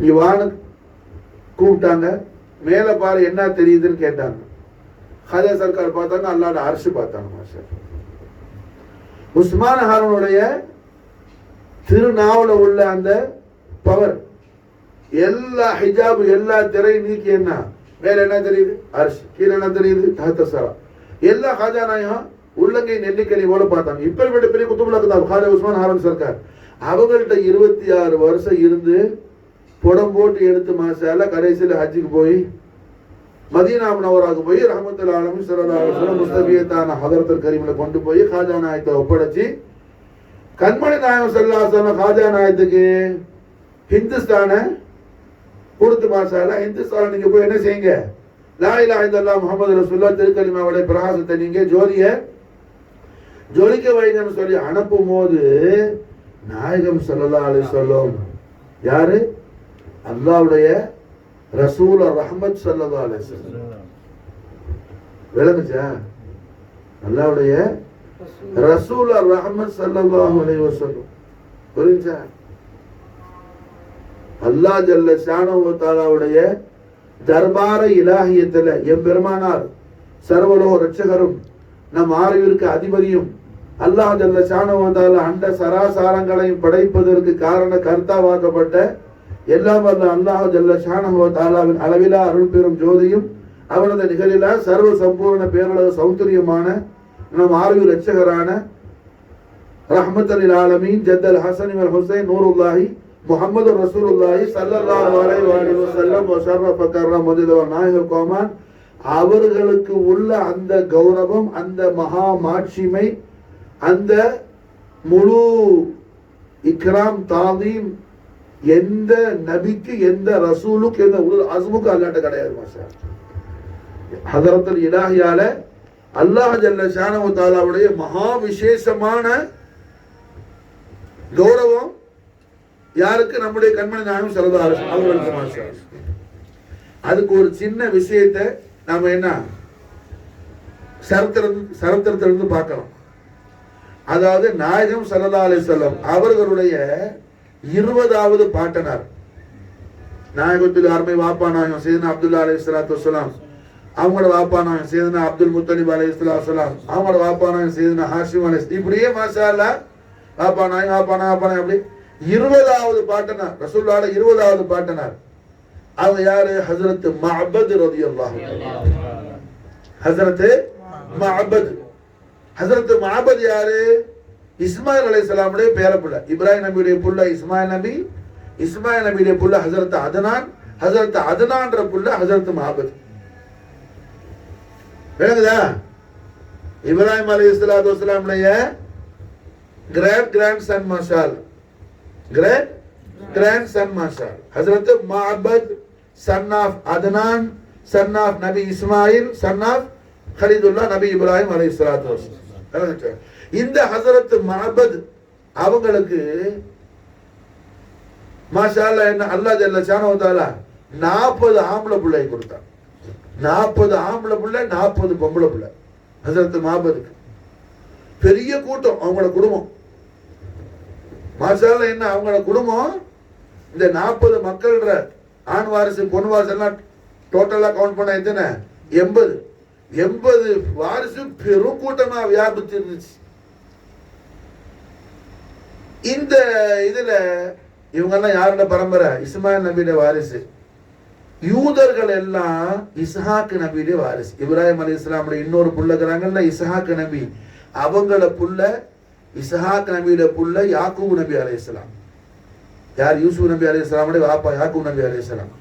இவான கூப்பிட்டாங்க. மேல பாரு என்ன தெரியுதுன்னு கேட்டாங்க. खाजा சர்க்கார் பார்த்தாங்க, அல்லாஹ்வோட அர்ஷ் பார்த்தாங்க. மாஷா உஸ்மான் ஹாரூனுடைய திருநாவுல உள்ள அந்த பவர், எல்லா ஹிஜாப் எல்லா திரை நீக்கி என்ன மேல என்ன தெரியுது? அரிசி. கீழே என்ன தெரியுது? தஹத்தசரா. எல்லா ஹாஜா நாயகம் உள்ளங்கை நெல்லிக்கனி போல பார்த்தாங்க. இப்ப பெரிய குத்துபுல்லா கிதாப் ஹாஜா உஸ்மான் ஹாரன் சர்க்கார் அவங்கள்ட்ட 26 வருஷம் இருந்து புடம் போட்டு எடுத்து மாசால கடைசியில் ஹஜ்ஜுக்கு போய் மதீனா முனவராவுக்கு போய் ரஹ்மத்துல் ஆலமீன் ஸல்லல்லாஹு அலைஹி வஸல்லம் முஸ்தபியத்தான ஹதரத்துல் கரீம்ல கொண்டு போய் ஹாஜா நாயகத்தை ஒப்படைச்சு கண்மணி நாயகம் ஸல்லல்லாஹு அலைஹி வஸல்லம் ஹாஜா நாயகத்துக்கு ஹிந்துஸ்தானை கொடுத்து மாசால ஹிந்துஸ்தான் நீங்க போய் என்ன செய்யுங்க, லா இலாஹ இல்லல்லாஹ் முஹம்மது ரசூலுல்லாஹ் திருக்கலிமாவுடைய பிரகாசத்தை நீங்க ஜொலிக்க வைங்கன்னு சொல்லி அனுப்பும் போது நாயகம் ஸல்லல்லாஹு அலைஹி வஸல்லம் யாரு? அல்லாஹ்வுடைய ரசூல் ரஹ்மத் ஸல்லல்லாஹு அலைஹி வஸல்லம். விளங்குச்சா? அல்லாஹ்வுடைய ரசூல் ரஹ்மத் ஸல்லல்லாஹு அலைஹி வஸல்லம். புரிஞ்சா? அல்லாஹ் ஜல்ல ஷானஹு வ தஆலாவுடைய தர்பார இலாஹியத்துல எம்பெருமானார் சர்வலோக ரட்சகரும் நம் ஆறுவிற்கு அதிபதியும் அல்லாஹ் ஜல்ல ஷானஹு வ தஆலா அண்ட சராசாரங்களையும் படைப்பதற்கு காரண கர்த்தாவாக்கப்பட்ட எல்லாம் வல்ல அல்லாஹ் ஜல்ல ஷானஹு வ தஆலாவின் அளவிலா அருள் பெரும் ஜோதியும் அவனது நிகழிலா சர்வ சம்பூர்ண பேரளவு சௌந்தரியமான நம் ஆறுவிர் ரட்சகரான ரஹ்மத்துல் லில் ஆலமீன் ஜத்தல் ஹஸன் வல் ஹுசைன் நூருல்லாஹி முஹம்மது ரசூலுல்லாஹி ஸல்லல்லாஹு அலைஹி வஸல்லம் வஷரஃப கர்ரம் மஜித நாயக கோமான் அவர்களுக்கு உள்ள அந்த கௌரவம், அந்த மகா மாட்சிமை, அந்த முழு இக்ராம் தாதீம் எந்த நபிக்கு எந்த ரசூலுக்கு எந்த அஸ்முக்கு அல்லாட்ட கிடையாது. மாஷா ஹதரத்துல் இலாஹியால அல்லாஹ் ஜல்ல ஷானஹு வ தஆலாவுடைய மகா விசேஷமான கௌரவம் யாருக்கு? நம்முடைய கண்மணி நாயகம் ஸல்லல்லாஹு அலைஹி வஸல்லம் அவர்களுக்கு. மாஷா அதுக்கு ஒரு சின்ன விஷயத்தை நாம என்ன சரித்திரத்திலிருந்து பார்க்கலாம். அதாவது நாயகம் ஸல்லல்லாஹு அலைஹி வஸல்லம் அவர்களுடைய 20வது பாட்டனார் நாயகத்துல் அருமை வாப்பா நாயகம் சையதுனா அப்துல்லா அலைஹிஸ்ஸலாத்து வஸ்ஸலாம், அவங்களோட வாப்பா நாயகம் சையதுனா அப்துல் முத்தலிப் அலைஹிஸ்ஸலாத்து வஸ்ஸலாம், அவங்களோட வாப்பா நாயகம் சையதுனா ஹாஷிம் அலைஹிஸ், இப்படியே மாஷா அல்லாஹ் வாப்பா நாயகம் அப்படி 20வது பாட்டனார் ரசூலுல்லாஹ்வோட 20வது பாட்டனார் அவங்க யாரு? ஹஜ்ரத் மஅபத் ரலியல்லாஹு அன்ஹு. ஹஜ்ரத் மஅபத். ஹஜ்ரத் மஅபத் யாரு? இஸ்மாயில் அலைஹிஸ்ஸலாமுடைய பேரப்புள்ள. இப்ராஹிம் நபியுடைய புள்ள இஸ்மாயில் நபி, இஸ்மாயில் நபியுடைய புள்ள ஹஜ்ரத் அதனான், ஹஜ்ரத் அதனான்ற புள்ள ஹஜ்ரத் மஅபத். விளங்குதா? இப்ராஹிம் அலைஹிஸ்ஸலாத்து வஸ்ஸலாமுடைய கிரேட் கிராண்ட் சன் மாஷால், கிரேட் கிராண்ட் சன் மாஷால் ஹஜ்ரத் Mabad son of Adnan, son of Nabi Ismail, son of Khalidullah Nabi Ibrahim alayhisalatu wasallam. இந்த ஹஜரத் மஅபத் அவங்களுக்கு மாஷா அல்லாஹ் என்ன அல்லாஹ் ஜல்ல ஷானஹு வ தஆலா 40 ஆம்பளை பிள்ளை கொடுத்தார். 40 ஆம்பளை பிள்ளை, 40 பொம்பளை பிள்ளை. ஹஜரத் மஅபத்துக்கு பெரிய கூட்டம் அவங்களோட குடும்பம். மாஷா அல்லாஹ் என்ன அவங்களோட குடும்பம் இந்த 40 மக்கள்ற ஆண் வாரிசு பொன் வாரிசு எல்லாம் டோட்டலா கவுண்ட் பண்ண எத்தனை? 80 வாரிசு பெரும் கூட்டமா வியாபித்து இருந்துச்சு. இந்த இதுல இவங்க எல்லாம் யாரோட பரம்பரை? இஸ்மாயில் நபியோட வாரிசு. யூதர்கள் எல்லாம் இஸ்ஹாக் நபியோட வாரிசு. இப்ராஹிம் அலைஹிஸ்ஸலாமுடைய இன்னொரு புள்ளகிறாங்கல்ல இஸ்ஹாக் நபி, அவங்கள புள்ள இஸ்ஹாக் நபியோட புள்ள யாக்கூப் நபி அலைஹிஸ்ஸலாம். யார்? யூசுப் நபி அலைஹிஸ்ஸலாமுடைய வாப்பா யாக்கூப் நபி அலைஹிஸ்ஸலாம்.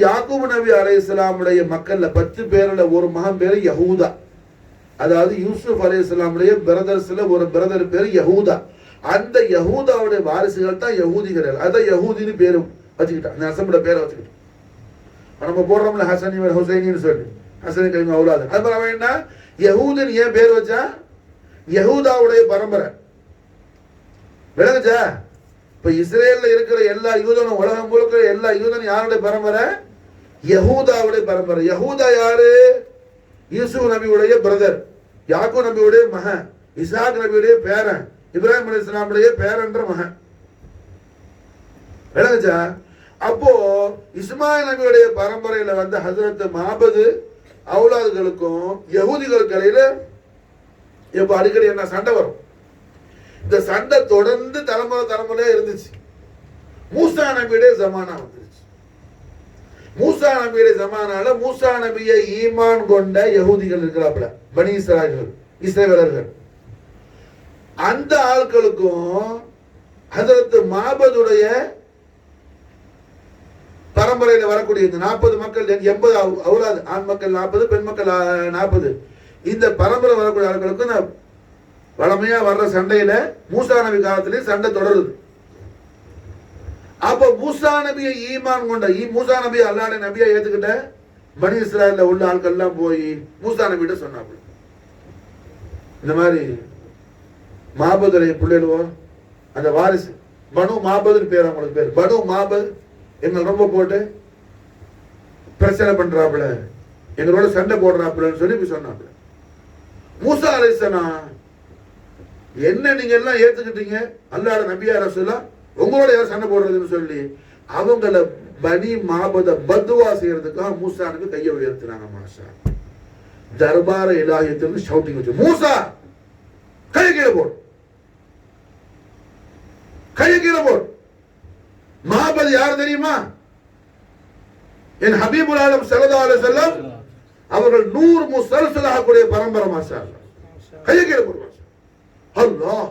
யாக்கூப் நபி அலைஹிஸ்ஸலாமுடைய மக்கள்ல 10 பேர்ல ஒரு மகன் பேரு யஹூதா. அதாவது யூசுப் அலைஹிஸ்ஸலாமுடைய பிரதர்ஸ்ல ஒரு பிரதர் பேரு யஹூதா. அந்த யஹூதாவுடைய வாரிசுகள் தான் யஹூதிகள். அதான் யஹூதின்னு பேரும் வச்சுக்கிட்டான், அந்த அசம்பட பேரை வச்சுக்கிட்டான். நம்ம போடுறோம்ல ஹசனி ஹுசைனின்னு சொல்லி, ஹசனி கலிமா அவுலாது. அது மாதிரி அவன் என்ன யஹூதின்னு ஏன் பேர் வச்சா? யஹூதாவுடைய பரம்பரை. விளங்குச்சா? இப்ப இஸ்ரேல்ல இருக்கிற எல்லா யூதனும், உலகம் முழுக்க எல்லா யூதனும் யாருடைய பரம்பரை? யஹூதாவுடைய பரம்பரை. யஹூதா யாரு? யூசுப் நபியுடைய பிரதர், யாக்கூப் நபியுடைய மகன், இஸ்ஹாக் நபியுடைய பேரன், இப்ராஹிம் அலைஹிஸ்ஸலாமுடைய பேரன்ற மகன். விளங்குச்சா? அப்போ இஸ்மாயில் நபியுடைய பரம்பரையில வந்த ஹஜ்ரத் மஅபத் அவுலாதுகளுக்கும் யஹூதிகளுக்கு இடையில இப்ப அடிக்கடி என்ன சண்டை வரும். இந்த சண்டை தொடர்ந்து தலைமுறையா இருந்துச்சு. மூசா நபியுடைய ஜமானா வந்துருச்சு. மூசா நபியுடைய ஜமானால மூசா நபியை ஈமான் கொண்ட யகூதிகள் இருக்கிறாப்ல, பனி இஸ்ரவேலர்கள். அந்த ஆட்களுக்கும் ஹஜரத் மாபதுடைய பரம்பரையில வரக்கூடிய இந்த 40 மக்கள், 80 அவுலாது, ஆண் மக்கள் 40, பெண் மக்கள் 40, இந்த பரம்பரை வரக்கூடிய ஆட்களுக்கும் வளமையா வர்ற சண்டையில மூசா நபி காலத்திலேயே சண்டை தொடருது. அப்ப மூசா நபியை ஈமான் கொண்ட, மூசா நபியை அல்லாஹ்வுடைய நபியா ஏத்துக்கிட்ட பனி இஸ்ராயல்ல உள்ள ஆட்கள் எல்லாம் போய் மூசா நபிட்ட சொன்னாங்க, இந்த மாதிரி மாபதுடைய பிள்ளைகளுவோ அந்த வாரிசு பனு மாபதுன்னு பேர், அவங்களுக்கு பேர் பனு மாபது, எங்களை ரொம்ப போட்டு பிரச்சனை பண்றாப்புல, எங்களோட சண்டை போடுறாப்புலன்னு சொல்லி சொன்னாப்புல. மூசா அலைஹிஸ்ஸலாம், என்ன நீங்க எல்லாம் ஏத்துக்கிட்டீங்க அல்லாஹ்வுடைய நபியா ரசூலா, உங்களோட யார் சண்டை போடுறதுன்னு சொல்லி அவங்கள பனி மாபத பத்துவா செய்யறதுக்காக மூசா நபி கையை உயர்த்தினாங்க. மாஷா தர்பார இலாஹியத்துன்னு ஷவுட்டிங் வச்சு, மூசா கையை கீழே போடு, கையை கீழே போடு. மாபது யார் தெரியுமா? என் ஹபீபுல் ஆலம் ஸல்லல்லாஹு அலைஹி வஸல்லம் அவர்கள் 100 முஸல்ஸலாக கூடிய பரம்பரை. மாஷா அல்லாஹ், கையை கீழே போடு. அல்லாஹ்,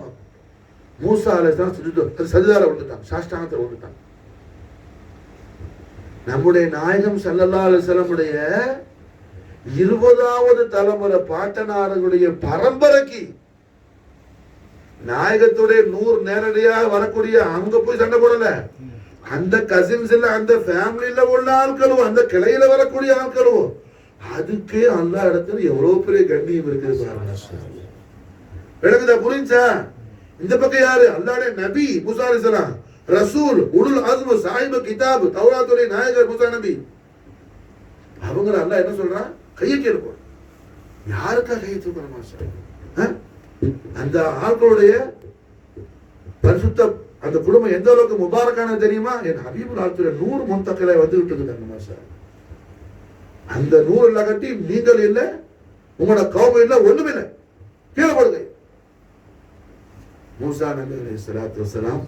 மூசா அலைஹிஸ்ஸலாம் சஜிதால விழுந்துட்டாங்க, சாஷ்டாங்கத்துல விழுந்துட்டாங்க. நம்முடைய நாயகம் ஸல்லல்லாஹு அலைஹி வஸல்லமுடைய 20வது தலைமுறை பாட்டனார்களுடைய பரம்பரைக்கு நாயகத்துடைய 100 நேரடியாக வரக்கூடிய அங்க போய் சண்டை போடல, அந்த கசின்ஸ் இல்ல, அந்த ஃபேமிலியில உள்ள ஆட்களும், அந்த கிளையில வரக்கூடிய ஆட்களும், அதுக்கே அல்லாஹ் இடத்துல எவ்வளவு பெரிய கண்ணியம் இருக்குது பாருங்க. விளங்குதா? புரிஞ்சா? இந்த பக்கம் யாரு? அல்லாஹ்வுடைய நபி மூசா அலைஹிஸ்ஸலாம், ரசூல், உலுல் அஸ்ம், சாஹிபு கிதாப், தௌராத்துடைய நாயகர் மூசா நபி. அவங்கள அல்லாஹ் என்ன சொல்றான்? கையை கீழே போடு. யாருக்கா கையை தூக்கணும்? மாஷா, அந்த ஆட்களுடைய பரிசுத்த அந்த குடும்பம் எந்த அளவுக்கு முபாரக்கானது தெரியுமா? என் ஹபீபுல் ஆலத்துல 100 முன்தக்களை வந்து விட்டுருக்குறாங்க. மாஷா, அந்த 100 கட்டி நீங்கள் இல்லை, உங்களோட கௌமம் இல்லை, ஒண்ணுமே இல்லை, கீழே போடுங்க. மூசா நபி அலைஹிஸ்ஸலாத்து வஸலாம்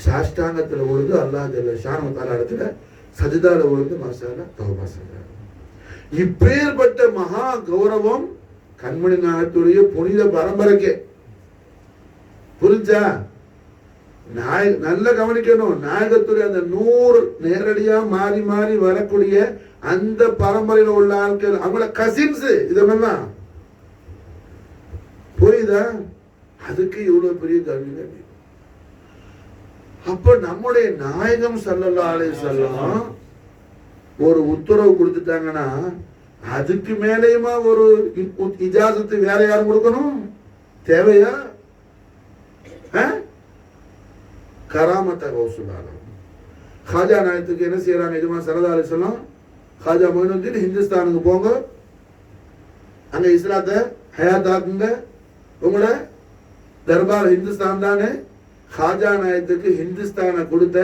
சாஷ்டாங்கத்துல விழுந்து அல்லாஹ் ஜல்ல ஷானஹு தஆலா இடத்துல சஜிதால விழுந்து மாஷா அல்லாஹ் தௌபா செய்றாங்க. இப்பேற்பட்ட மகா கௌரவம் கண்மணி நாயகத்துடைய புனித பரம்பரைக்கு. புரிஞ்சா? நல்ல கவனிக்கணும். நாயகத்துடைய அந்த 100 நேரடியா மாறி மாறி வரக்கூடிய அந்த பரம்பரையில உள்ள ஆட்கள், அவங்கள கசின்ஸ், இதெல்லாம் புரியுதா? அதுக்கு இவ்வளவு பெரிய கல்வி. அப்ப நம்முடைய நாயகம் ஸல்லல்லாஹு அலைஹி வஸல்லம் ஒரு உத்தரவு கொடுத்துட்டாங்கன்னா அதுக்கு மேலேயுமா ஒரு இஜாசத்து வேற யாரும் கொடுக்கணும்? தேவையா? கராமத்த கௌசுல் ஆலம் காஜா நாயத்துக்கு என்ன செய்யறாங்க? எஜமா ஸல்லல்லாஹு அலைஹி வஸல்லம், காஜா மொயினுத்தீன் ஹிந்துஸ்தானுக்கு போங்க, அங்க இஸ்லாத்தை ஹயாத்தாக்குங்க, உங்களோட தர்பார் ஹிந்துஸ்தான் தானே. காஜா நாயத்துக்கு ஹிந்துஸ்தானை கொடுத்த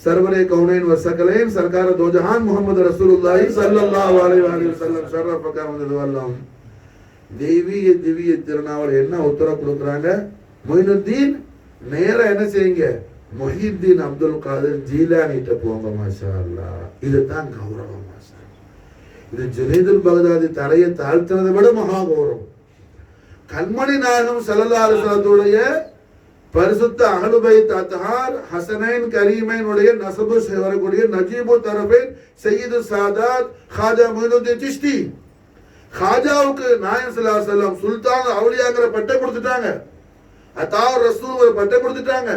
சர்வரே கௌனைன் வசகலைன் சர்க்கார தோஜஹான் முஹம்மது ரசூலுல்லாஹி ஸல்லல்லாஹு அலைஹி வஸல்லம் ஷரஃப கமதுல்லாஹ் தெய்வீக திவ்ய திருநாவல் என்ன உத்தரவு கொடுக்குறாங்க? மொயினுத்தீன் நேரா என்ன செய்யுங்க? முஹித்தீன் அப்துல் காதிர் ஜீலானிட்ட போங்க. மாஷா அல்லாஹ், இதுதான் கௌரவம். மாஷா, இது ஜுனைதுல் பக்தாதி தலையை தாழ்த்தினதை விட மகா கௌரவம். கண்மணி நாயகம் ஸல்லல்லாஹு அலைஹி வஸல்லத்துடைய பரிசுத்த அஹ்லு பைத் அத்ஹார் ஹஸனைன் கரீமைன் உடைய நஸபு வரக்கூடிய நஜீபு தரஃபைன் சையது சாதாத் காஜா மொயினுத்தீன் சிஷ்தி. காஜாவுக்கு நாயகம் ஸல்லல்லாஹு அலைஹி வஸல்லம் சுல்தான் அவுலியாங்கிற பட்டம் கொடுத்துட்டாங்க, அத்தார் ரசூல்ங்கிற பட்டம் கொடுத்துட்டாங்க,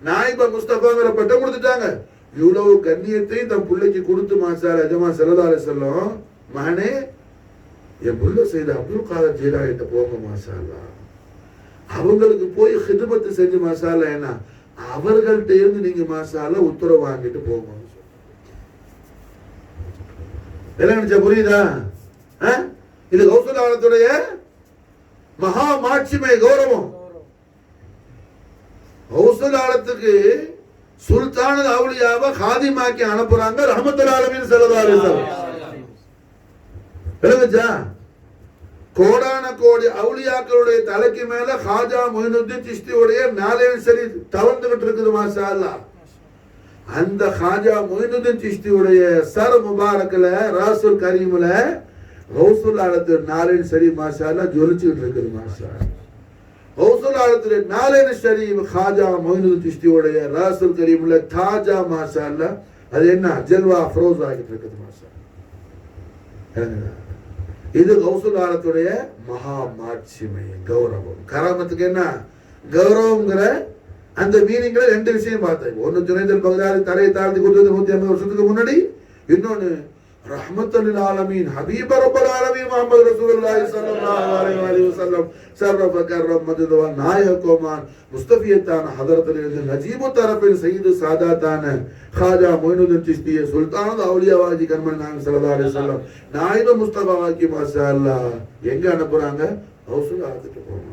நாயிப முஸ்தபாங்கிற பட்டம் கொடுத்துட்டாங்க. இவ்வளவு கண்ணியத்தை தன் பிள்ளைக்கு கொடுத்து மாஷா எஜமா ஸல்லல்லாஹு அலைஹி வஸல்லம், மகனே என் புள்ள செய்த அப்துல் காதர் ஜீலானிட்ட போங்க. மாஷா அல்லாஹ், அவங்களுக்கு போய் ஹிதுமத்து செஞ்சு மாஷா அல்லாஹ் என்ன அவர்கள்ட்ட இருந்து நீங்க மாஷா அல்லாஹ் உத்தரவு வாங்கிட்டு போங்க. என்ன புரியுதா? இது கௌசுல் ஆலத்துடைய மகா மாட்சிமை கௌரவம். கௌசுல் ஆலத்துக்கு சுல்தான் அவுலியாவை காதிமாக்கி அனுப்புறாங்க ரஹ்மத்துல் ஆலமீன் ஸல்லல்லாஹு அலைஹி வஸல்லம். விளங்குச்சா? கோடான கோடி அவுலியாக்களுடைய தலைக்கு மேல காஜா மொயினுத்தீன் சிஷ்தியுடைய நாளையும் சரி தவழ்ந்துகிட்டு இருக்குது. மாஷா அல்லாஹ், அந்த ஹாஜா மொய்னுதீன் சிஷ்தியுடைய சர் முபாரக்ல ராசுல் கரீம்ல கௌசுல் ஆலத்து நாளின் சரி மாஷா அல்லாஹ் ஜொலிச்சுட்டு இருக்குது மாஷா அல்லாஹ். கௌசுல் ஆலத்து நாளின் ஷரீஃப் ஹாஜா மொய்னுதீன் சிஷ்தியுடைய ராசுல் கரீம்ல தாஜா மாஷா அல்லாஹ் அது என்ன ஜல்வா ஃப்ரோஸ் ஆகிட்டு இருக்குது மாஷா அல்லாஹ். இது கௌசுல் ஆலத்துடைய மகா மாட்சிமை கௌரவம். கராமத்துக்கு என்ன கௌரவங்கிற அந்த மீனிங்ல ரெண்டு விஷயம் பார்த்தேன். ஒன்னு ஜுனைதுல் பக்தாதி தரையை தாழ்த்தி கொடுத்தது 150 வருஷத்துக்கு முன்னாடி. இன்னொன்னு ரஹ்மத்துல் லில் ஆலமீன் ஹபீப ரப்பல் ஆலமீன் முஹம்மது ரசூலுல்லாஹி ஸல்லல்லாஹு அலைஹி வஸல்லம் ஷர்ரஃப கர்ரம் மதத வ நாயகோமான் முஸ்தஃபியத்தான ஹதரத்தில் இருந்து நஜீபு தரப்பில் சையது சாதாத்தான ஹாஜா மொய்னுதீன் சிஷ்தி சுல்தான் அவுலியாவாஜி கர்மன் நாயகம் ஸல்லல்லாஹு அலைஹி வஸல்லம் நாயிப முஸ்தஃபாவாக்கி மாஷா அல்லாஹ் எங்க அனுப்புறாங்க? கௌசுல் ஆலத்துக்கு போறாங்க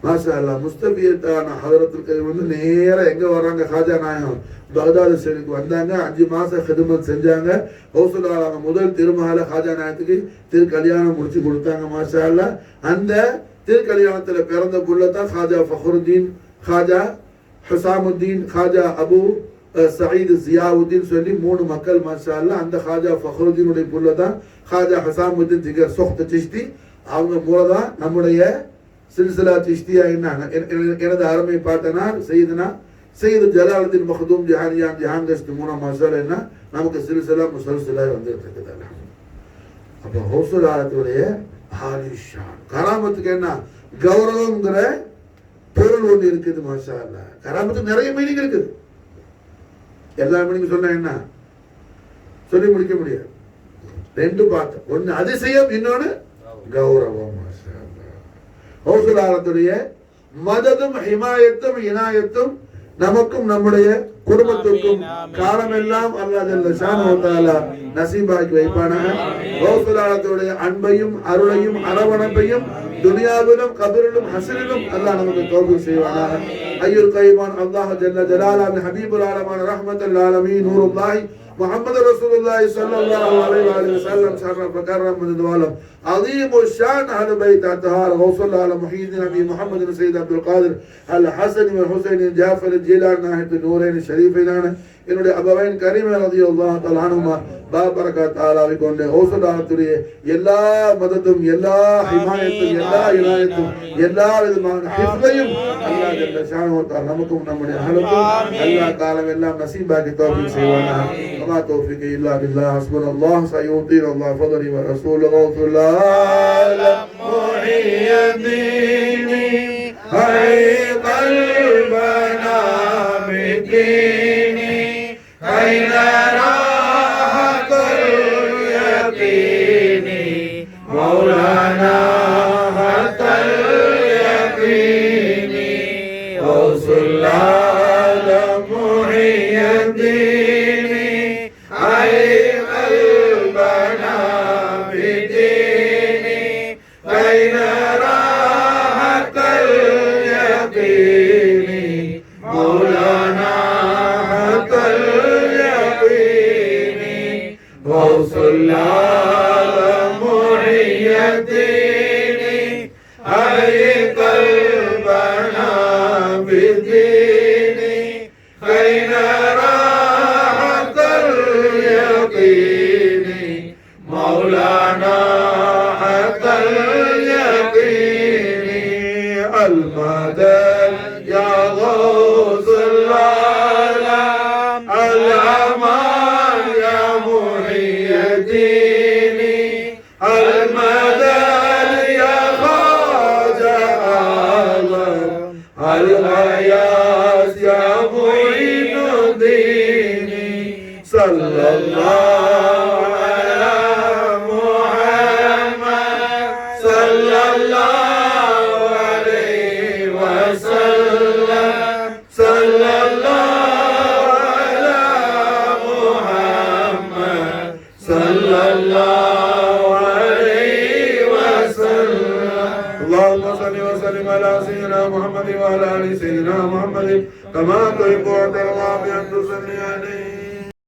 மாஷா அல்லாஹ். முஸ்தபியத்தான ஹதரத்துக்கு வந்து நேரா எங்க வர்றாங்க? ஹாஜா நாயகம் பகதாது ஷெரீஃப்க்கு வந்தாங்க. 5 மாசம் ஹிதமத் செஞ்சாங்க. கௌசுல் ஆலா முதல் திருமஹால ஹாஜா நாயகத்துக்கு திரு கல்யாணம் முடிச்சு கொடுத்தாங்க மாஷா அல்லாஹ். அந்த திரு கல்யாணத்துல பிறந்த புள்ளதான் ஹாஜா ஃபஹ்ருதீன், ஹாஜா ஹுசாமுத்தீன், ஹாஜா அபு சயீத் ஜியாவுத்தீன் சொல்லி 3 மக்கள் மாஷா அல்லாஹ். அந்த ஹாஜா ஃபஹ்ருதீனுடைய புள்ளதான் ஹாஜா ஹுசாமுத்தீன் ஜிகர் சொஹ்த் சிஷ்தி. அவங்க மூலதான் நம்முடைய சில்சிலா சிஷ்தியா என்ன எனது அருமை பாட்டனார் செய்தனா செய்து ஜலாலுதீன் மக்தூம் ஜஹானியான் ஜஹாங்கஸ்ட் மூணா மசாலா என்ன நமக்கு சில்சிலா முசல்சிலா வந்துட்டு இருக்குது. அப்ப கௌசுல் ஆலத்துடைய ஆலிஷான் கராமத்துக்கு என்ன கௌரவம்ங்கிற பொருள் ஒன்று இருக்குது மாஷா அல்லாஹ். கராமத்துக்கு நிறைய மீனிங் இருக்குது. எல்லா மீனிங் சொன்னா என்ன சொல்லி முடிக்க முடியாது. 2 பார்த்தோம். ஒன்னு அதிசயம், இன்னொன்னு கௌரவம். கௌசுல் ஆலத்துடைய மததும் ஹிமாயத்தும் இனாயத்தும் நமக்கும் நம்முடைய குடும்பத்திற்கும் காலமெல்லாம் அல்லாஹ் ஜல்ல ஷானஹு வ தஆலா நசீபாக்கி வைப்பானாக. கௌசுல் ஆலத்துடைய அன்பையும் அருளையும் அரவணைப்பையும் துனியாவிலும் கபரிலும் ஹஸரிலும் அல்லாஹ் நமக்கு தௌஃபீக் செய்வானாக. ஐயுல் கய்யிமான் அல்லாஹ் ஜல்ல ஜலாலுஹு ஹபீபுல் ஆலமீன் ரஹ்மத்துல் ஆலமீன் நூருல்லாஹி محمد رسول الله صلى الله عليه وآله وسلم شرف وكرم من الوالم عظيم الشان أهل بيت الطهارة وصلى على محي الدين أبي محمد سيد عبد القادر الحسن والحسين جعفر الجيلان ناهد النورين الشريفين என்னுடைய அபவைன் கரீம் ரலியல்லாஹு தஆலா அன்ஹுமா பாபரகாத் ஆலாவை கொண்ட கௌசுல் ஆலத்துடைய எல்லா மதத்தும் எல்லா ஹிமாயத்தும் எல்லா இனாயத்தும் எல்லா விதமான ஹிஃப்லையும் அல்லாஹ் ஜல்ல ஷானஹு வ தஆலா நமக்கும் நம்முடைய அஹலுக்கும் அல்லாஹ் காலம் எல்லாம் நசீபாக்கி தௌஃபீக் செய்வானாக. வமா தௌஃபீக் இல்லா பில்லாஹ் ஹஸ்புனல்லாஹ் சயூதீன் அல்லாஹ் ஃபضلி வ ரசூல் கௌசுல் ஆலம் முஹியதீனி ஹை கல்பனா மிதீனி أين راحة اليقين مولانا حتى اليقين غوث العالم محي الدين أي قلبنا بدين أين راحة اليقين مولانا غوث العالم محي الدين أي قلبنا بالدين أين راحة اليقين مولانا حتى اليقين المدد يا غوث العالم الأمان يا محي الدين المدد يا خواجة عالم الغياث يا معين الدين صلى الله على محمد صلى الله عليه وسلم صلى الله على محمد صلى الله عليه وسلم. اللهم صل وسلم على سيدنا محمد وعلى ال سيدنا محمد كما تحب وترضى بأن تصلي عليه